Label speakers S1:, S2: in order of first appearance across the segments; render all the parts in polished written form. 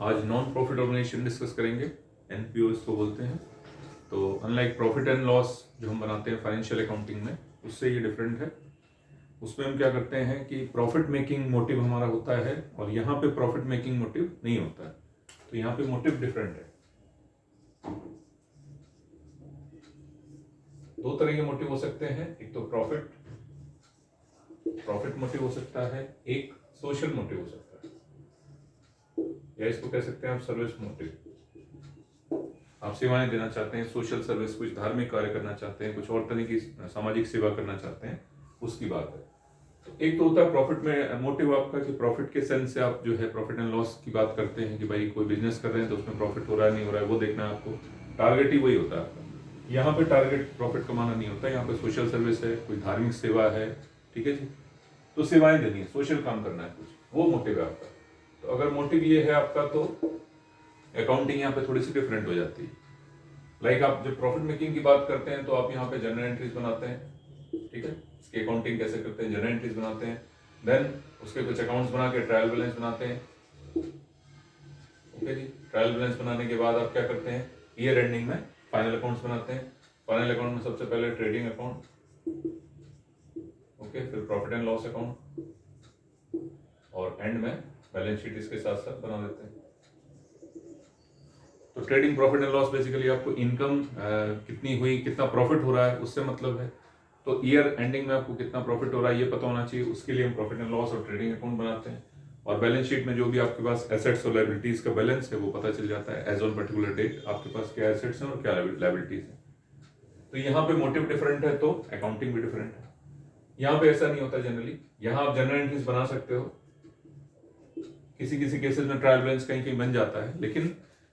S1: आज non profit organisation discuss करेंगे, NPO इसको बोलते हैं। तो अनलाइक प्रॉफिट एंड लॉस जो हम बनाते हैं फाइनेंशियल अकाउंटिंग में, उससे ये डिफरेंट है। उसमें हम क्या करते हैं कि प्रॉफिट मेकिंग मोटिव हमारा होता है और यहाँ पे प्रॉफिट मेकिंग मोटिव नहीं होता है। तो यहाँ पे मोटिव डिफरेंट है। दो तरह के मोटिव हो सकते हैं, एक तो प्रॉफिट मोटिव हो सकता है, एक सोशल मोटिव हो सकता है, या इसको कह सकते हैं आप सर्विस मोटिव। आप सेवाएं देना चाहते हैं, सोशल सर्विस, कुछ धार्मिक कार्य करना चाहते हैं, कुछ और तरह की सामाजिक सेवा करना चाहते हैं, उसकी बात है। तो एक तो होता है प्रॉफिट में मोटिव आपका कि प्रॉफिट के सेंस से आप जो है प्रॉफिट एंड लॉस की बात करते हैं कि भाई कोई बिजनेस कर रहे हैं तो उसमें प्रॉफिट हो रहा है नहीं हो रहा है वो देखना है आपको, टारगेट ही वही होता है आपका। यहाँ पे टारगेट प्रॉफिट कमाना नहीं होता, यहाँ पे सोशल सर्विस है, कोई धार्मिक सेवा है, ठीक है जी, तो सेवाएं देनी है, सोशल काम करना है कुछ, वो मोटिव है आपका। तो अगर मोटिव ये है आपका तो अकाउंटिंग यहाँ पे थोड़ी सी डिफरेंट हो जाती है। लाइक आप जब प्रॉफिट मेकिंग की बात करते हैं तो आप यहाँ पे जनरल एंट्रीज बनाते हैं, ठीक है, इसकी अकाउंटिंग कैसे करते हैं, जनरल एंट्रीज बनाते हैं, देन उसके कुछ अकाउंट्स बना के ट्रायल बैलेंस बनाते हैं। ओके जी, ट्रायल बैलेंस बनाने के बाद आप क्या करते हैं, ईयर एंडिंग में फाइनल अकाउंट्स बनाते हैं। फाइनल अकाउंट में सबसे पहले ट्रेडिंग अकाउंट, ओके, फिर प्रॉफिट एंड लॉस अकाउंट, और एंड में बैलेंस शीट इसके साथ साथ बना देते हैं। तो trading profit and loss basically आपको इनकम कितनी हुई, कितना प्रॉफिट हो रहा है, उससे मतलब है। तो ईयर एंडिंग में आपको कितना प्रॉफिट हो रहा है ये पता होना चाहिए, उसके लिए हम प्रॉफिट एंड लॉस और ट्रेडिंग अकाउंट बनाते हैं। और बैलेंस शीट में जो भी आपके पास एसेट्स और लायबिलिटीज का बैलेंस है वो पता चल जाता है एज ऑन पर्टिकुलर डेट, आपके पास क्या एसेट्स हैं और क्या लायबिलिटीज हैं। तो यहाँ पे मोटिव डिफरेंट है तो अकाउंटिंग भी डिफरेंट है। यहाँ पे ऐसा नहीं होता जनरली, यहाँ आप जनरल एंट्रीज बना सकते हो, किसी किसी केसेस में ट्रायल बैलेंस कहीं कहीं बन जाता है, लेकिन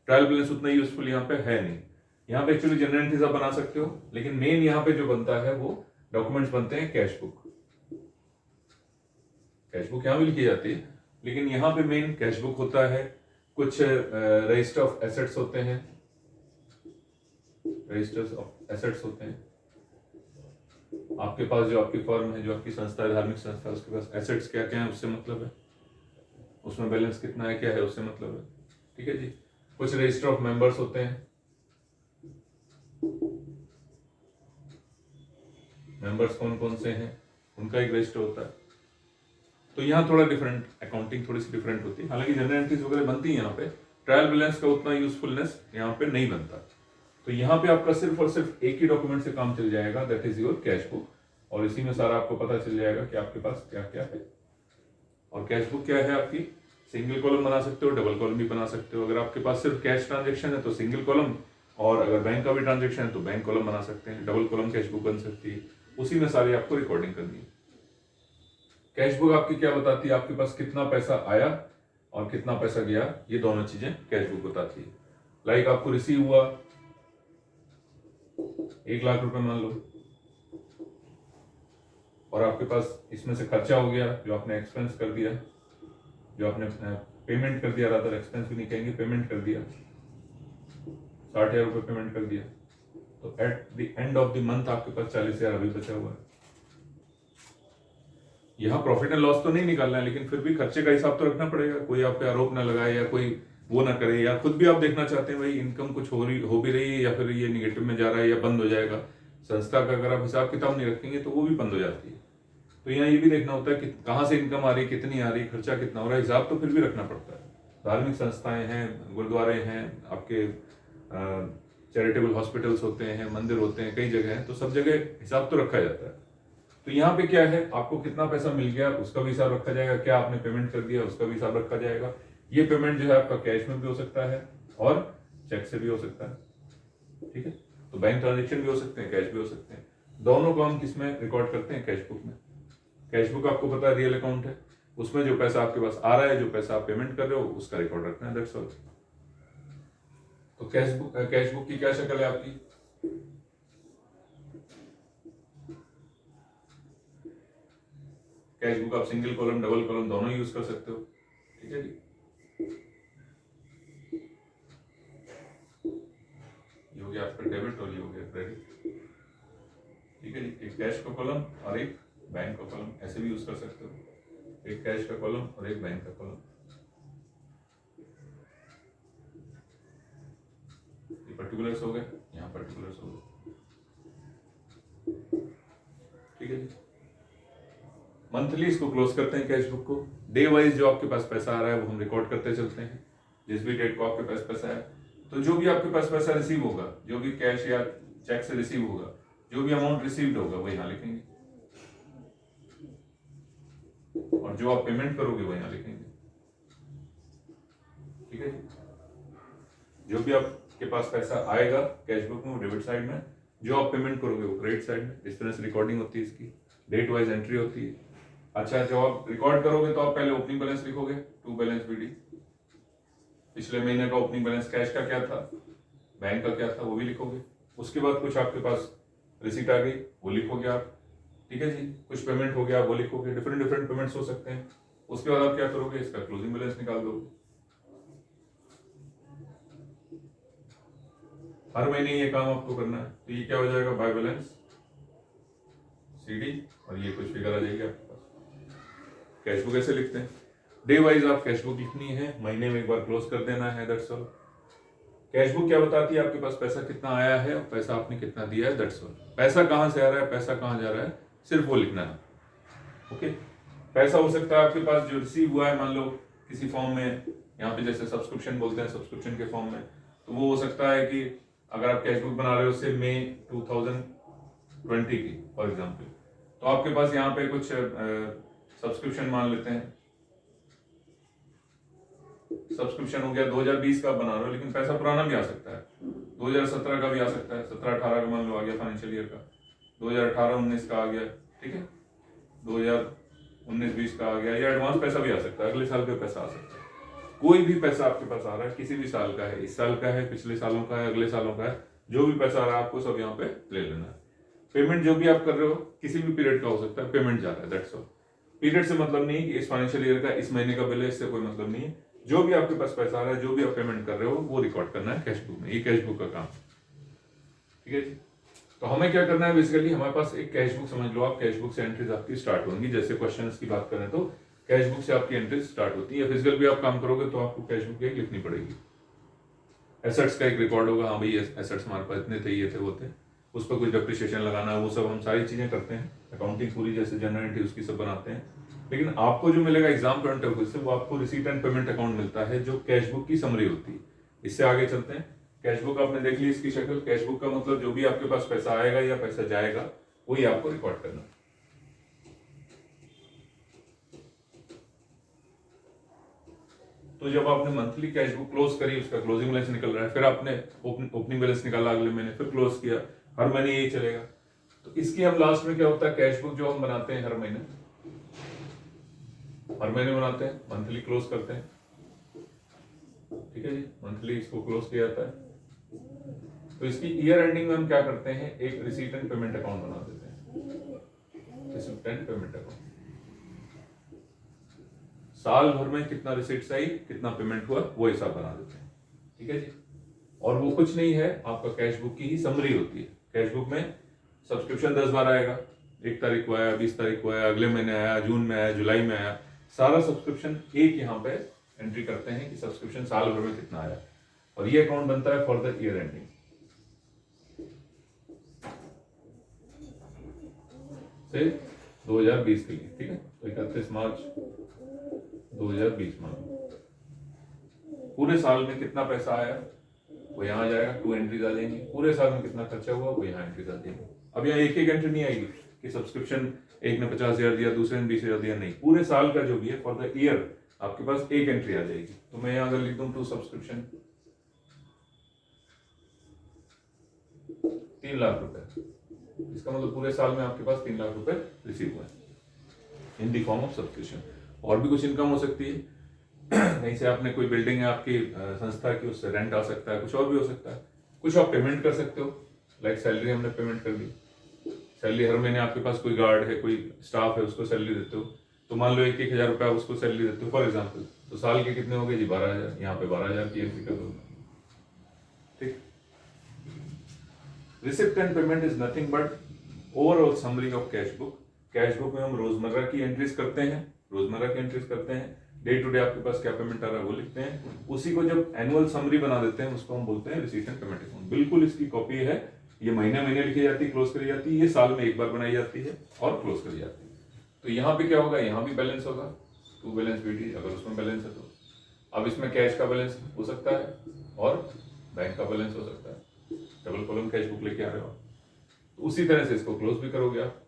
S1: ट्रायल बैलेंस उतना यूजफुल यहाँ पे है नहीं। यहाँ पे एक्चुअली जनरल एंट्रीज आप बना सकते हो, लेकिन मेन यहाँ पे जो बनता है वो डॉक्यूमेंट्स बनते हैं कैश बुक। कैश बुक यहाँ भी लिखी जाती है, लेकिन यहाँ पे मेन कैश बुक होता है। कुछ रजिस्टर ऑफ एसेट्स होते हैं, रजिस्टर्स ऑफ एसेट्स होते हैं। आपके पास जो आपकी फर्म है, जो आपकी संस्था है, धार्मिक संस्था है, उसके पास एसेट्स क्या क्या है उससे मतलब है, उसमें बैलेंस कितना है क्या है उससे मतलब है, ठीक है जी। कुछ रजिस्टर ऑफ मेंबर्स होते हैं, मेंबर्स कौन कौन से हैं उनका एक रजिस्टर होता है। तो यहाँ थोड़ा डिफरेंट, अकाउंटिंग थोड़ी सी डिफरेंट होती है। हालांकि जनरल एंट्रीज वगैरह बनती है यहाँ पे, ट्रायल बैलेंस का उतना यूजफुलनेस यहाँ पे नहीं बनता। तो यहाँ पे आपका सिर्फ और सिर्फ एक ही डॉक्यूमेंट से काम चल जाएगा, that is your cash book, और इसी में सारा आपको पता चल जाएगा कि आपके पास क्या क्या है। और कैश बुक क्या है आपकी, सिंगल कॉलम बना सकते हो, डबल कॉलम भी बना सकते हो। अगर आपके पास सिर्फ कैश ट्रांजेक्शन है तो सिंगल कॉलम, और अगर बैंक का भी ट्रांजेक्शन है तो बैंक कॉलम बना सकते हैं, डबल कॉलम कैश बुक बन सकती है। उसी में सारी आपको रिकॉर्डिंग करनी है। कैश बुक आपकी क्या बताती है, आपके पास कितना पैसा आया और कितना पैसा गया, ये दोनों चीजें कैश बुक बताती है। लाइक आपको रिसीव हुआ 1 लाख रुपए मान लो, और आपके पास इसमें से खर्चा हो गया, जो आपने एक्सपेंस कर दिया, जो आपने पेमेंट कर दिया, रादर एक्सपेंस भी नहीं कहेंगे, पेमेंट कर दिया, 60,000 रुपए पेमेंट कर दिया। तो at the end of the month आपके पास 40,000 अभी बचा हुआ है। यहाँ प्रॉफिट एंड लॉस तो नहीं निकालना है, लेकिन फिर भी खर्चे का हिसाब तो रखना पड़ेगा। कोई आप पे आरोप ना लगाए या कोई वो ना करे, या खुद भी आप देखना चाहते हैं भाई इनकम कुछ हो भी रही है या फिर ये निगेटिव में जा रहा है या बंद हो जाएगा। संस्था का अगर आप हिसाब किताब नहीं रखेंगे तो वो भी बंद हो जाती है। तो यहाँ ये भी देखना होता है कि कहाँ से इनकम आ रही है, कितनी आ रही है, खर्चा कितना हो रहा है, हिसाब तो फिर भी रखना पड़ता है। धार्मिक संस्थाएं हैं, गुरुद्वारे हैं, आपके चैरिटेबल हॉस्पिटल्स होते हैं, मंदिर होते हैं, कई जगह हैं, तो सब जगह हिसाब तो रखा जाता है। तो यहाँ पे क्या है, आपको कितना पैसा मिल गया उसका भी हिसाब रखा जाएगा, क्या आपने पेमेंट कर दिया उसका भी हिसाब रखा जाएगा। ये पेमेंट जो है आपका कैश में भी हो सकता है और चेक से भी हो सकता है, ठीक है। तो बैंक ट्रांजेक्शन भी हो सकते हैं, कैश भी हो सकते हैं। दोनों को हम किसमें रिकॉर्ड करते हैं, कैश बुक में। कैश बुक आपको पता है रियल अकाउंट है, उसमें जो पैसा आपके पास आ रहा है, जो पैसा आप पेमेंट कर रहे हो, उसका रिकॉर्ड रखना है, दैट्स ऑल। तो कैश बुक की क्या शक्ल है आपकी, कैश बुक आप सिंगल कॉलम डबल कॉलम दोनों यूज कर सकते हो, ठीक है जी। ये हो गया आपका डेबिट और ये हो गया क्रेडिट, ठीक है जी। एक कैश का कॉलम और एक बैंक का कॉलम ऐसे भी यूज कर सकते हो, एक कैश का कॉलम और एक बैंक का कॉलम। पर्टिकुलर्स हो गए, यहाँ पर्टिकुलर्स हो गए, ठीक है जी। मंथली इसको क्लोज करते हैं कैश बुक को। डे वाइज जो आपके पास पैसा आ रहा है वो हम रिकॉर्ड करते चलते हैं, जिस भी डेट को आपके पास पैसा है। तो जो भी आपके पास पैसा रिसीव होगा, जो भी कैश या चेक से रिसीव होगा, जो भी अमाउंट रिसीव्ड होगा वो यहाँ लिखेंगे, और जो आप पेमेंट करोगे वो यहाँ लिखेंगे, ठीक है। जो भी आपके पास पैसा आएगा कैश बुक में वो डेबिट साइड में, जो आप पेमेंट करोगे वो क्रेडिट साइड में। इस तरह से रिकॉर्डिंग होती है इसकी, डेट वाइज एंट्री होती है। अच्छा, जब आप रिकॉर्ड करोगे तो आप पहले ओपनिंग बैलेंस लिखोगे, टू बैलेंस बीडी, पिछले महीने का ओपनिंग बैलेंस कैश का क्या था, बैंक का क्या था वो भी लिखोगे। उसके बाद कुछ आपके पास रिसीट आ गई वो लिखोगे आप, ठीक है जी। कुछ पेमेंट हो गया वो लिखोगे, डिफरेंट डिफरेंट पेमेंट्स हो सकते हैं। उसके बाद आप क्या करोगे, इसका क्लोजिंग बैलेंस निकाल दोगे। हर महीने ये काम आपको करना है। तो ये क्या हो जाएगा, बाय बैलेंस सीडी, और ये कुछ फिगर आ जाएगी आपके पास। कैश बुक ऐसे लिखते हैं, डे वाइज आप कैश बुक लिखनी है, महीने में एक बार क्लोज कर देना है, दैट्स ऑल। कैश बुक क्या बताती है, आपके पास पैसा कितना आया है और पैसा आपने कितना दिया है, दैट्स ऑल। पैसा कहां से आ रहा है, पैसा कहां जा रहा है, सिर्फ वो लिखना है, ओके। पैसा हो सकता है आपके पास जो रिसीव हुआ है, मान लो किसी फॉर्म में, यहाँ पे जैसे सब्सक्रिप्शन बोलते हैं, सब्सक्रिप्शन के फॉर्म में, तो वो हो सकता है कि अगर आप कैश बुक बना रहे हो उससे मई 2020 की फॉर एग्जाम्पल, तो आपके पास यहाँ पे कुछ सब्सक्रिप्शन मान लेते हैं, सब्सक्रिप्शन हो गया 2020 का बना रहे हो, लेकिन पैसा पुराना भी आ सकता है, 2017 का भी आ सकता है, 17-18 का मान लो आ गया फाइनेंशियल ईयर का, 2018-19 का आ गया, ठीक है, 2019-20 का आ गया, या एडवांस पैसा भी आ सकता है, अगले साल का पैसा आ सकता है। कोई भी पैसा आपके पास आ रहा है, किसी भी साल का है, इस साल का है, पिछले सालों का है, अगले सालों का है, जो भी पैसा आ रहा है आपको सब यहाँ पे ले लेना है। पेमेंट जो भी आप कर रहे हो किसी भी पीरियड का हो सकता है, पेमेंट जा रहा है, दैट्स ऑल। पीरियड से मतलब नहीं कि इस फाइनेंशियल ईयर का इस महीने का बिल है, इससे कोई मतलब नहीं है। जो भी आपके पास पैसा आ रहा है, जो भी आप पेमेंट कर रहे हो वो रिकॉर्ड करना है कैश बुक में, ये कैश बुक का काम, ठीक है जी। तो हमें क्या करना है, बेसिकली हमारे पास एक कैश बुक, समझ लो आप, कैश बुक से एंट्रीज आपकी स्टार्ट होंगी। जैसे क्वेश्चंस की बात करें तो कैश बुक से आपकी एंट्रीज स्टार्ट होती है। फिजिकल भी आप काम करोगे तो आपको कैश बुक एक लिखनी पड़ेगी। एसेट्स का एक रिकॉर्ड होगा, हाँ भाई एसेट्स हमारे पास इतने थे, ये थे, वो थे, उस पर कुछ डेप्रिसिएशन लगाना है, वो सब हम सारी चीजें करते हैं। अकाउंटिंग पूरी जैसे जनरल एंट्री उसकी सब बनाते हैं। लेकिन आपको जो मिलेगा एग्जाम पॉइंट ऑफ व्यू से, वो आपको रिसीट एंड पेमेंट अकाउंट मिलता है, जो कैश बुक की समरी होती है। इससे आगे चलते हैं। कैश बुक आपने देख ली इसकी शक्ल। कैश बुक का मतलब जो भी आपके पास पैसा आएगा या पैसा जाएगा वही आपको रिकॉर्ड करना है। तो जब आपने मंथली कैश बुक क्लोज करी, उसका क्लोजिंग बैलेंस निकल रहा है, फिर आपने ओपनिंग बैलेंस निकाला अगले महीने, फिर क्लोज किया, हर महीने यही चलेगा। तो इसकी हम लास्ट में क्या होता है, कैश बुक जो हम बनाते हैं हर महीने बनाते हैं, मंथली क्लोज करते हैं, ठीक है जी, मंथली इसको क्लोज किया जाता है। तो इसकी ईयर एंडिंग में हम क्या करते हैं, एक रिसीट एंड पेमेंट अकाउंट बना देते हैं, रिसीट एंड पेमेंट अकाउंट। साल भर में कितना रिसीट्स आई, कितना पेमेंट हुआ, वो हिसाब बना देते हैं, ठीक है जी। और वो कुछ नहीं है, आपका कैश बुक की ही समरी होती है। कैश बुक में सब्सक्रिप्शन 10 बार आएगा, 1 तारीख को आया, 20 तारीख को आया, अगले महीने आया, जून में आया, जुलाई में आया, सारा सब्सक्रिप्शन एक यहाँ पे एंट्री करते हैं कि सब्सक्रिप्शन साल भर में कितना आया, और ये अकाउंट बनता है फॉर द ईयर एंडिंग से 2020 के लिए, ठीक है। तो 31 मार्च 2020 मान पूरे साल में कितना पैसा आया वो यहाँ आ जाएगा, 2 एंट्रीज आ जाएंगी। पूरे साल में कितना खर्चा हुआ वो यहाँ एंट्रीज आ जाएंगी। अब यहाँ एक एक एंट्री नहीं आएगी कि सब्सक्रिप्शन एक ने 50,000 दिया, दूसरे ने 20,000 दिया, नहीं, पूरे साल का जो भी है फॉर द ईयर आपके पास एक एंट्री आ जाएगी। तो मैं यहाँ अगर लिख दूं 2 सब्सक्रिप्शन 3 लाख रुपए, इसका मतलब पूरे साल में आपके पास 3 लाख रुपए रिसीव हुए इन दी फॉर्म ऑफ सब्सक्रिप्शन। और भी कुछ इनकम हो सकती है, कहीं से आपने कोई बिल्डिंग है आपकी संस्था की, उससे रेंट आ सकता है, कुछ और भी हो सकता है। कुछ आप पेमेंट कर सकते हो, लाइक सैलरी हमने पेमेंट कर दी, सैलरी हर महीने आपके पास कोई गार्ड है, कोई स्टाफ है, उसको सैलरी देते हो, तो मान लो 1,000 रुपया उसको सैलरी देते हो फॉर एग्जाम्पल, तो साल के कितने हो गए जी 12,000, यहाँ पे 12,000 की एंट्री कर दो, ठीक। Receipt and payment is nothing but overall summary of cash book. Cash book में हम रोजमर्रा की एंट्रीज करते हैं, डे टू डे आपके पास क्या पेमेंट आ रहा है वो लिखते हैं। उसी को जब एनुअल समरी बना देते हैं उसको हम बोलते हैं रिसीट एंड पेमेंट अकाउंट। बिल्कुल इसकी कॉपी है, ये महीने महीने लिखी जाती है, क्लोज करी जाती है, ये साल में एक बार बनाई जाती है और क्लोज करी जाती है। तो यहाँ पे क्या होगा, यहाँ भी बैलेंस होगा, टू बैलेंस बीटी, अगर उसमें बैलेंस है तो। अब इसमें कैश का बैलेंस हो सकता है और बैंक का बैलेंस हो सकता है, डबल कॉलम कैश बुक लेके आ रहे हो। तो उसी तरह से इसको क्लोज भी करोगे आप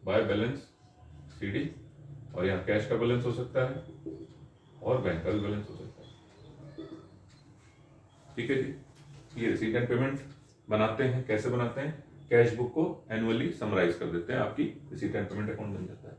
S1: बाय बैलेंस सीडी, और यहाँ कैश का बैलेंस हो सकता है और बैंक का भी बैलेंस हो सकता है। ठीक है जी, ये रिसीट एंड पेमेंट बनाते हैं। कैसे बनाते हैं, कैश बुक को एनुअली समराइज कर देते हैं, आपकी रिसीट एंड पेमेंट अकाउंट बन जाता है।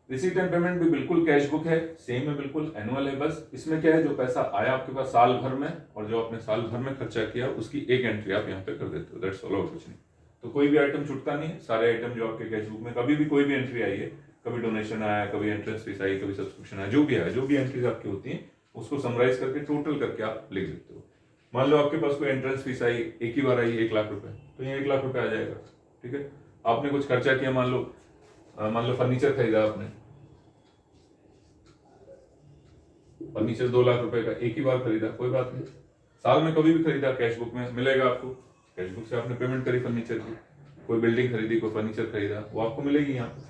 S1: रिसीट एंड पेमेंट भी बिल्कुल कैश बुक है, सेम है, बिल्कुल एनुअल है। बस इसमें क्या है, जो पैसा आया आपके पास साल भर में और जो आपने साल भर में खर्चा किया उसकी एक एंट्री आप यहाँ पे कर देते हो, दैट्स ऑल, और कुछ नहीं। तो कोई भी आइटम छूटता नहीं है, सारे आइटम जो आपके कैश बुक में कभी भी कोई भी एंट्री आई है, कभी डोनेशन आया, कभी एंट्रेंस फीस आई, कभी सब्सक्रिप्शन आया, जो भी है, जो भी एंट्रीज आपकी होती हैं उसको समराइज करके टोटल करके आप लिख देते हो। मान लो आपके पास कोई एंट्रेंस फीस आई, एक ही बार आई 1 लाख रुपए, तो ये 1 लाख रुपए आ जाएगा। ठीक है, आपने कुछ खर्चा किया, मान लो फर्नीचर खरीदा आपने, फर्नीचर 2 लाख रुपए का एक ही बार खरीदा, कोई बात नहीं, साल में कभी भी खरीदा, कैश बुक में मिलेगा आपको। कैश बुक से आपने पेमेंट करी फर्नीचर की, कोई बिल्डिंग खरीदी, कोई फर्नीचर खरीदा, वो आपको मिलेगी यहाँ पे।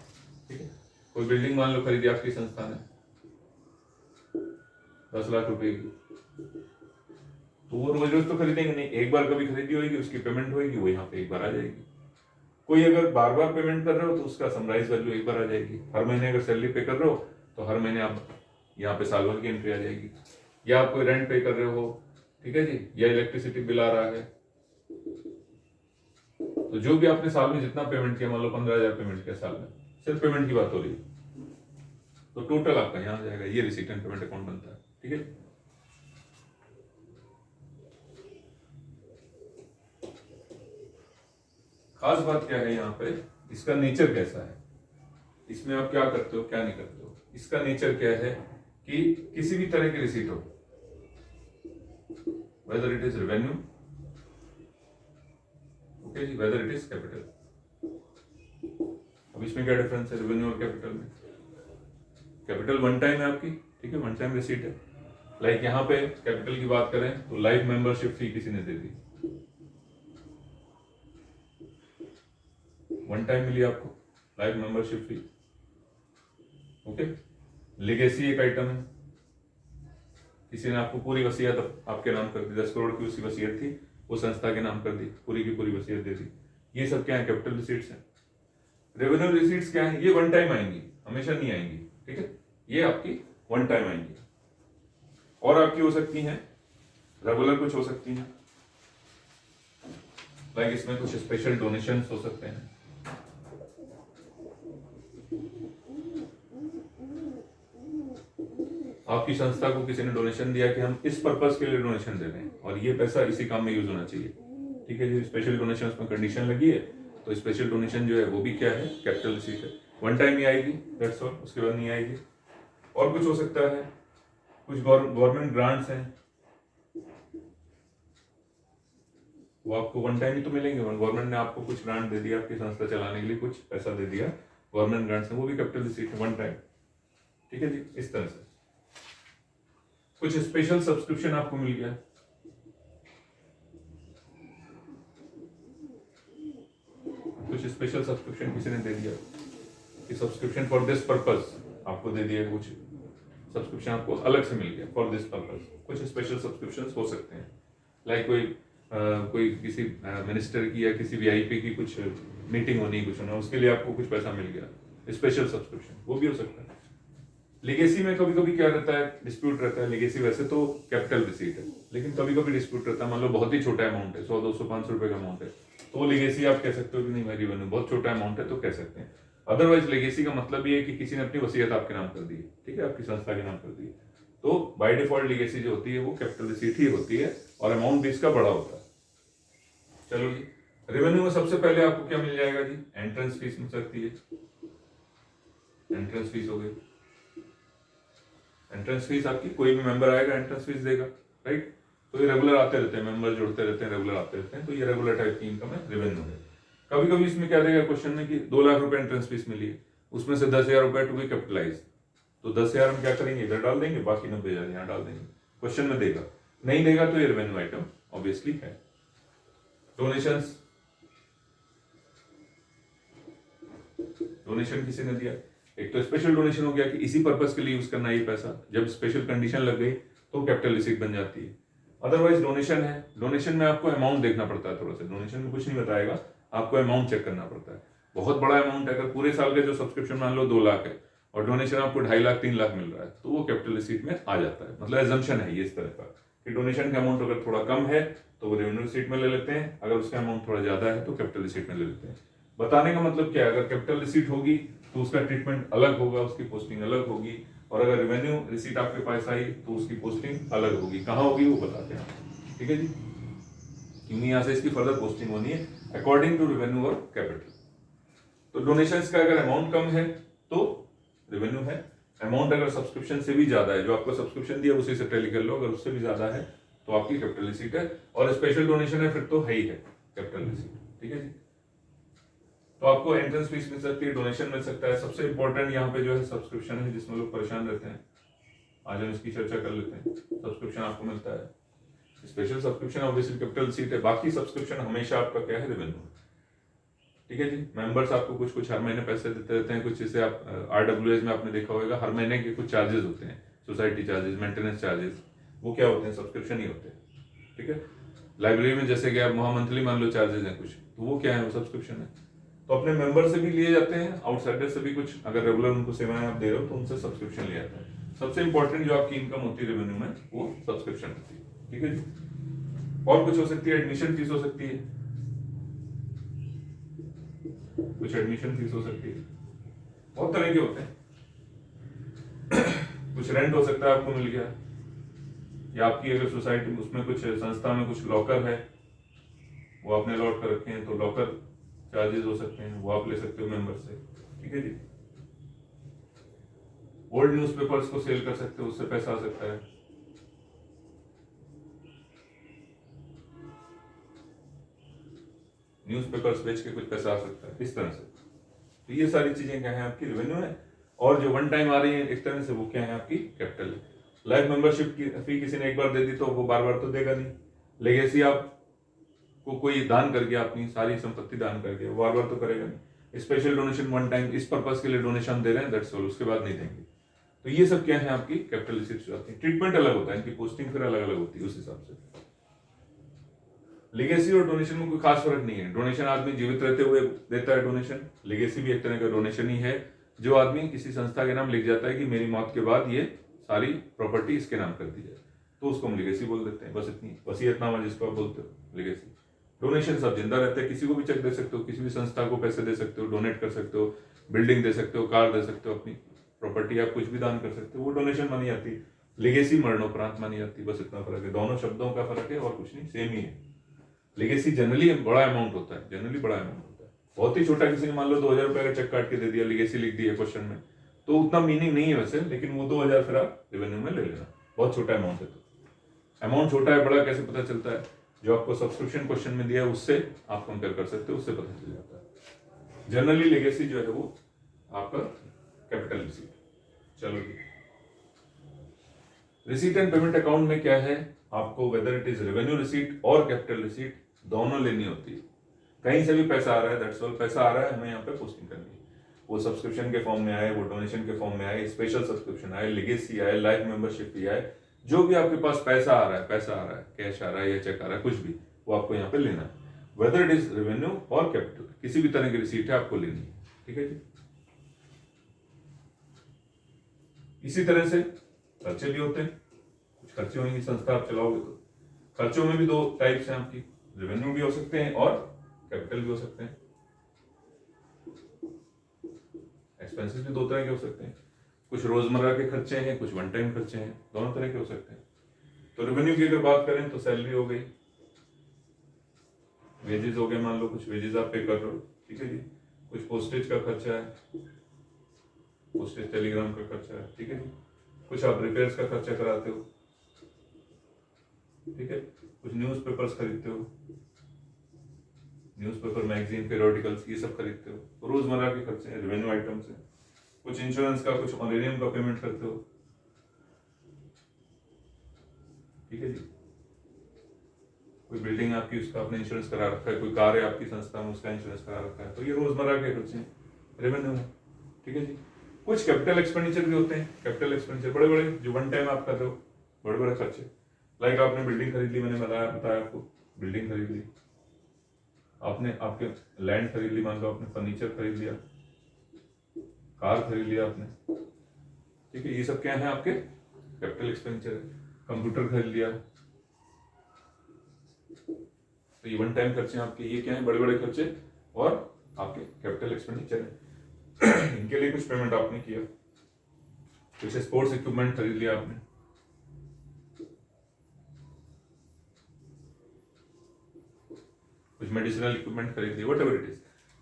S1: ठीक है, कोई बिल्डिंग मान लो खरीदी आपकी संस्था ने 10 लाख रुपए की, तो वो रोज रोज तो खरीदेंगे नहीं, एक बार कभी खरीदी होगी, उसकी पेमेंट होगी, वो यहाँ पे एक बार आ जाएगी। कोई अगर बार बार पेमेंट कर रहे हो तो उसका समराइज वैल्यू एक बार आ जाएगी। हर महीने अगर सैलरी पे कर रहे हो तो हर महीने आप यहाँ पे साल भर की एंट्री आ जाएगी। या आप कोई रेंट पे कर रहे हो, ठीक है जी, या इलेक्ट्रिसिटी बिल आ रहा है, तो जो भी आपने साल में जितना पेमेंट किया, मान लो 15,000 पेमेंट किया साल में, सिर्फ पेमेंट की बात हो रही है, तो टोटल आपका यहाँ आ जाएगा, ये रिसीट एंड पेमेंट अकाउंट बनता है। ठीक है, खास बात क्या है यहाँ पे, इसका नेचर कैसा है, इसमें आप क्या करते हो क्या नहीं करते हो। इसका नेचर क्या है कि किसी भी तरह की रिसीट हो, whether it is revenue, okay जी, वेदर इट इज कैपिटल। अब इसमें क्या डिफरेंस है रेवेन्यू और कैपिटल में? कैपिटल वन टाइम है आपकी, ठीक है, वन टाइम रिसीट है। लाइक यहाँ पे कैपिटल की बात करें तो लाइफ मेंबरशिप फी किसी ने दे दी, वन टाइम मिली आपको life membership fee. Okay, legacy एक आइटम है, किसी ने आपको पूरी वसीयत आपके नाम कर दी, 10 करोड़ की उसकी वसीयत थी, वो संस्था के नाम कर दी, पूरी की पूरी वसीयत दे दी। ये सब क्या है, कैपिटल रिसीट्स हैं। रेवेन्यू रिसीट्स क्या है, ये वन टाइम आएंगी, हमेशा नहीं आएंगी। ठीक है, ये आपकी वन टाइम आएंगी। और आपकी हो सकती हैं रेगुलर, कुछ हो सकती हैं, लाइक इसमें कुछ स्पेशल डोनेशंस हो सकते हैं। आपकी संस्था को किसी ने डोनेशन दिया कि हम इस पर्पस के लिए डोनेशन दे रहे हैं और ये पैसा इसी काम में यूज होना चाहिए। ठीक है जी, स्पेशल डोनेशन में कंडीशन लगी है, तो स्पेशल डोनेशन जो है वो भी क्या है, कैपिटल रिसीट है, वन टाइम ही आएगी, दैट्स ऑल, उसके बाद नहीं आएगी। और कुछ हो सकता है, कुछ गवर्नमेंट ग्रांट्स हैं, वो आपको वन टाइम ही तो मिलेंगे। गवर्नमेंट ने आपको कुछ ग्रांट दे दिया, आपकी संस्था चलाने के लिए कुछ पैसा दे दिया, गवर्नमेंट ग्रांट्स हैं, वो भी कैपिटल रिसीट है, वन टाइम। ठीक है जी, इस तरह से। कुछ स्पेशल सब्सक्रिप्शन आपको मिल गया, कुछ स्पेशल सब्सक्रिप्शन किसी ने दे दिया कि सब्सक्रिप्शन फॉर दिस पर्पस आपको दे दिया, कुछ सब्सक्रिप्शन आपको अलग से मिल गया फॉर दिस पर्पस। कुछ स्पेशल सब्सक्रिप्शन हो सकते हैं, लाइक कोई किसी मिनिस्टर की या किसी वीआईपी की कुछ मीटिंग होनी, कुछ होना, उसके लिए आपको कुछ पैसा मिल गया, स्पेशल सब्सक्रिप्शन, वो भी हो सकता है। लेगेसी में कभी कभी क्या रहता है, डिस्प्यूट रहता है। लेगेसी वैसे तो कैपिटल रिसीट है, लेकिन कभी कभी डिस्प्यूट रहता है, मान लो बहुत ही छोटा अमाउंट है, 100, 200, 500 रुपए का अमाउंट है, तो वो लेगेसी आप कह सकते हो कि नहीं भाई रेवेन्यू बहुत छोटा अमाउंट है, तो कह सकते हैं। अदरवाइज लेगेसी का मतलब ये है कि किसी ने अपनी वसीयत आपके नाम कर दी है, ठीक है, आपकी संस्था के नाम कर दी है, तो बाय डिफॉल्ट लेगेसी जो होती है वो कैपिटल रिसीट ही होती है और अमाउंट भी इसका बड़ा होता है। चलो जी, रेवेन्यू में सबसे पहले आपको क्या मिल जाएगा जी, एंट्रेंस फीस मिल सकती है, एंट्रेंस फीस हो गई। एंट्रेंस फीस आपकी, कोई भी मेंबर आएगा एंट्रेंस फीस देगा, राइट, तो ये रेगुलर आते रहते हैं, मेंबर जुड़ते रहते हैं, रेगुलर आते रहते हैं, तो ये रेगुलर टाइप की इनकम है, रेवेन्यू है। कभी कभी इसमें क्या देगा क्वेश्चन में कि 2 लाख रुपए एंट्रेंस फीस मिली है, उसमें से 10,000 रुपए टू बी कैपिटलाइज, तो 10,000 हम क्या करेंगे, इधर डाल देंगे, बाकी 90,000 यहाँ डाल देंगे। क्वेश्चन में देगा, नहीं देगा तो ये रेवेन्यू आइटम ऑब्वियसली है। डोनेशंस, डोनेशन किसी ने दिया, एक तो स्पेशल डोनेशन हो गया कि इसी पर्पस के लिए यूज करना ये पैसा, जब स्पेशल कंडीशन लग गई तो कैपिटल रिसीट बन जाती है। अदरवाइज डोनेशन है, डोनेशन में आपको अमाउंट देखना पड़ता है थोड़ा सा, डोनेशन में कुछ नहीं बताएगा, आपको अमाउंट चेक करना पड़ता है। बहुत बड़ा अमाउंट है, अगर पूरे साल का जो सब्सक्रिप्शन मान लो 2 लाख है और डोनेशन आपको 2.5 लाख 3 लाख मिल रहा है, तो वो कैपिटल रिसीट में आ जाता है। मतलब एजम्पशन है ये इस तरह का कि डोनेशन का अमाउंट अगर थोड़ा कम है तो वो रेवेन्यू रिसीट में ले लेते हैं, अगर उसका अमाउंट थोड़ा ज्यादा है तो कैपिटल रिसीट में ले लेते हैं। बताने का मतलब क्या है, अगर कैपिटल रिसीट होगी तो उसका ट्रीटमेंट अलग होगा, उसकी पोस्टिंग अलग होगी, और अगर रेवेन्यू रिसीट आपके पास आई तो उसकी पोस्टिंग अलग होगी। कहाँ होगी वो बताते हैं, ठीक है जी, क्योंकि यहाँ से इसकी फर्दर पोस्टिंग होनी है अकॉर्डिंग टू रेवेन्यू और कैपिटल। तो डोनेशंस का अगर अमाउंट कम है तो रेवेन्यू है, अमाउंट अगर सब्सक्रिप्शन से भी ज्यादा है, जो आपको सब्सक्रिप्शन दिया उसी से टैली कर लो, अगर उससे भी ज्यादा है तो आपकी कैपिटल रिसीट है, और स्पेशल डोनेशन है फिर तो है ही है कैपिटल रिसीट, ठीक है जी। तो आपको एंट्रेंस फीस मिल सकती है, डोनेशन मिल सकता है। सबसे इंपॉर्टेंट यहाँ पे जो है सब्सक्रिप्शन है, जिसमें लोग परेशान रहते हैं, आज हम इसकी चर्चा कर लेते हैं। सब्सक्रिप्शन आपको मिलता है, special subscription obviously capital receipt है, बाकी सब्सक्रिप्शन हमेशा आपका क्या है, रेवेन्यू, ठीक है जी। मेंबर्स आपको कुछ कुछ हर महीने पैसे देते रहते हैं, कुछ जैसे आप RWS में आपने देखा होगा हर महीने के कुछ चार्जेस होते हैं, सोसाइटी चार्जेस, मेंटेनेंस चार्जेस, वो क्या होते हैं, सब्सक्रिप्शन ही होते हैं, ठीक है। लाइब्रेरी में जैसे कि आप मंथली मान लो चार्जेस हैं कुछ, तो वो क्या है, वो सब्सक्रिप्शन है। तो अपने मेंबर से भी लिए जाते हैं, आउटसाइडर से भी कुछ, अगर रेगुलर उनको सेवाएं आप दे रहे हो तो उनसे सब्सक्रिप्शन लिया जाता है। सबसे इंपॉर्टेंट जो आपकी इनकम होती है रेवेन्यू में, वो सब्सक्रिप्शन होती है, ठीक है जी। और कुछ हो सकती है, एडमिशन फीस हो सकती है, कुछ एडमिशन फीस हो सकती है, बहुत तरह के होते हैं। कुछ रेंट हो सकता है आपको मिल गया, या आपकी अगर सोसाइटी उसमें कुछ संस्था में कुछ लॉकर है वो आपने लॉट कर रखे हैं तो लॉकर चार्जेस हो सकते हैं, वो आप ले सकते हो मेंबर से, ठीक है जी। ओल्ड न्यूज़पेपर्स को सेल कर सकते हो, उससे पैसा आ सकता है। न्यूज़पेपर्स बेच के कुछ पैसा आ सकता है, इस तरह से। तो ये सारी चीजें क्या है, आपकी रेवेन्यू है। और जो वन टाइम आ रही है एक तरह से, वो क्या है, आपकी कैपिटल है। लाइफ मेंबरशिप की फी किसी ने एक बार दे दी तो वो बार बार तो देगा नहीं। लेगेसी आप को कोई दान करके, अपनी सारी संपत्ति दान करके, वो बार बार तो करेगा नहीं। स्पेशल डोनेशन वन टाइम इस पर्पस के लिए डोनेशन दे रहे हैं, दैट्स ऑल, उसके बाद नहीं देंगे। तो ये सब क्या है, आपकी कैपिटल रिसीट्स आती है। ट्रीटमेंट अलग होता है, इनकी पोस्टिंग फिर अलग अलग होती है उस हिसाब से। लेगेसी और डोनेशन में कोई खास फर्क नहीं है। डोनेशन आदमी जीवित रहते हुए देता है डोनेशन, लेगेसी भी एक तरह का डोनेशन ही है, जो आदमी किसी संस्था के नाम लिख जाता है कि मेरी मौत के बाद ये सारी प्रॉपर्टी इसके नाम कर दी जाए, तो उसको हम लेगेसी बोल देते हैं। बस इतनी वसीयतनामा जिसको आप बोलते हो, लेगेसी। डोनेशन सब जिंदा रहते हैं, किसी को भी चेक दे सकते हो, किसी भी संस्था को पैसे दे सकते हो, डोनेट कर सकते हो, बिल्डिंग दे सकते हो, कार दे सकते हो, अपनी प्रॉपर्टी आप कुछ भी दान कर सकते हो, वो डोनेशन मानी जाती है। लेगेसी मरणोपरांत मानी जाती है, बस इतना फर्क है, दोनों शब्दों का फर्क है और कुछ नहीं, सेम ही है। लेगेसी जनरली बड़ा अमाउंट होता है, जनरली बड़ा अमाउंट होता है। बहुत ही छोटा, किसी ने मान लो 2,000 रुपए का चेक काट के दे दिया, लेगेसी लिख दिया क्वेश्चन में, तो उतना मीनिंग नहीं है वैसे, लेकिन वो 2,000 फिर आप रेवेन्यू में ले लेना, बहुत छोटा अमाउंट है। तो अमाउंट छोटा है बड़ा कैसे पता चलता है, जो आपको सब्सक्रिप्शन क्वेश्चन में दिया है उससे आप कंपेयर कर सकते हो, उससे पता चल जाता है। जनरली लेगेसी जो है वो आपका कैपिटल रिसीट। चलो जी, रिसीट एंड पेमेंट अकाउंट में क्या है, आपको weather it is revenue receipt और कैपिटल रिसीट दोनों लेनी होती है। कहीं से भी पैसा आ रहा है, दैट्स ऑल, पैसा आ रहा है, हमें यहाँ पे पोस्टिंग करनी है। वो सब्सक्रिप्शन के फॉर्म में आए, वो डोनेशन के फॉर्म में आए, स्पेशल सब्सक्रिप्शन आए, लेगेसी आए, लाइफ मेंबरशिप भी आए, जो भी आपके पास पैसा आ रहा है, पैसा आ रहा है, कैश आ रहा है या चेक आ रहा है, कुछ भी, वो आपको यहाँ पे लेना है। वेदर इट इज रेवेन्यू और कैपिटल, किसी भी तरह की रिसीट है आपको लेनी है, ठीक है जी। इसी तरह से खर्चे भी होते हैं, कुछ खर्चे होंगे, संस्था आप चलाओगे तो खर्चों में भी 2 टाइप्स हैं आपकी, रेवेन्यू भी हो सकते हैं और कैपिटल भी हो सकते हैं। एक्सपेंसेस भी 2 तरह के हो सकते हैं, कुछ रोजमर्रा के खर्चे हैं, कुछ वन टाइम खर्चे हैं, दोनों तरह के हो सकते हैं। तो रेवेन्यू की अगर बात करें तो सैलरी हो गई, वेजेस हो गए, मान लो कुछ वेजेस आप पे कर रहे हो, ठीक है जी। कुछ पोस्टेज का खर्चा है, पोस्टेज टेलीग्राम का खर्चा है, ठीक है जी। कुछ आप रिपेयर्स का खर्चा कराते हो, ठीक है। कुछ न्यूज़पेपर्स खरीदते हो, न्यूज़पेपर, मैगजीन, पीरियोडिकल्स, ये सब खरीदते हो, तो रोजमर्रा के खर्चे हैं, रेवेन्यू आइटम्स हैं। कुछ इंश्योरेंस का, कुछ ऑनरेनियम का पेमेंट करते हो, ठीक है जी। कोई बिल्डिंग आपकी, उसका आपने इंश्योरेंस करा रखा है, कोई कार है आपकी संस्था में, उसका इंश्योरेंस करा रखा है, तो ये रोजमर्रा के खर्चे हैं, रेवेन्यू है, ठीक है जी। कुछ कैपिटल एक्सपेंडिचर भी होते हैं, कैपिटल एक्सपेंडिचर बड़े बड़े जो वन टाइम आप कर रहे हो, बड़े बड़े खर्चे, लाइक आपने बिल्डिंग खरीद ली, मैंने बताया आपको, बिल्डिंग खरीद ली आपने, आपके लैंड खरीद ली, मान लो आपने फर्नीचर खरीद लिया, कार खरीद लिया आपने, ठीक है, ये सब क्या है आपके कैपिटल एक्सपेंडिचर। कंप्यूटर खरीद लिया, तो ये वन टाइम खर्चे आपके, ये क्या है बड़े बड़े खर्चे और आपके कैपिटल एक्सपेंडिचर है। इनके लिए कुछ पेमेंट आपने किया, कुछ स्पोर्ट्स इक्विपमेंट खरीद लिया आपने, कुछ मेडिसिनल इक्विपमेंट खरीद लिया, व्हाटएवर इट इज,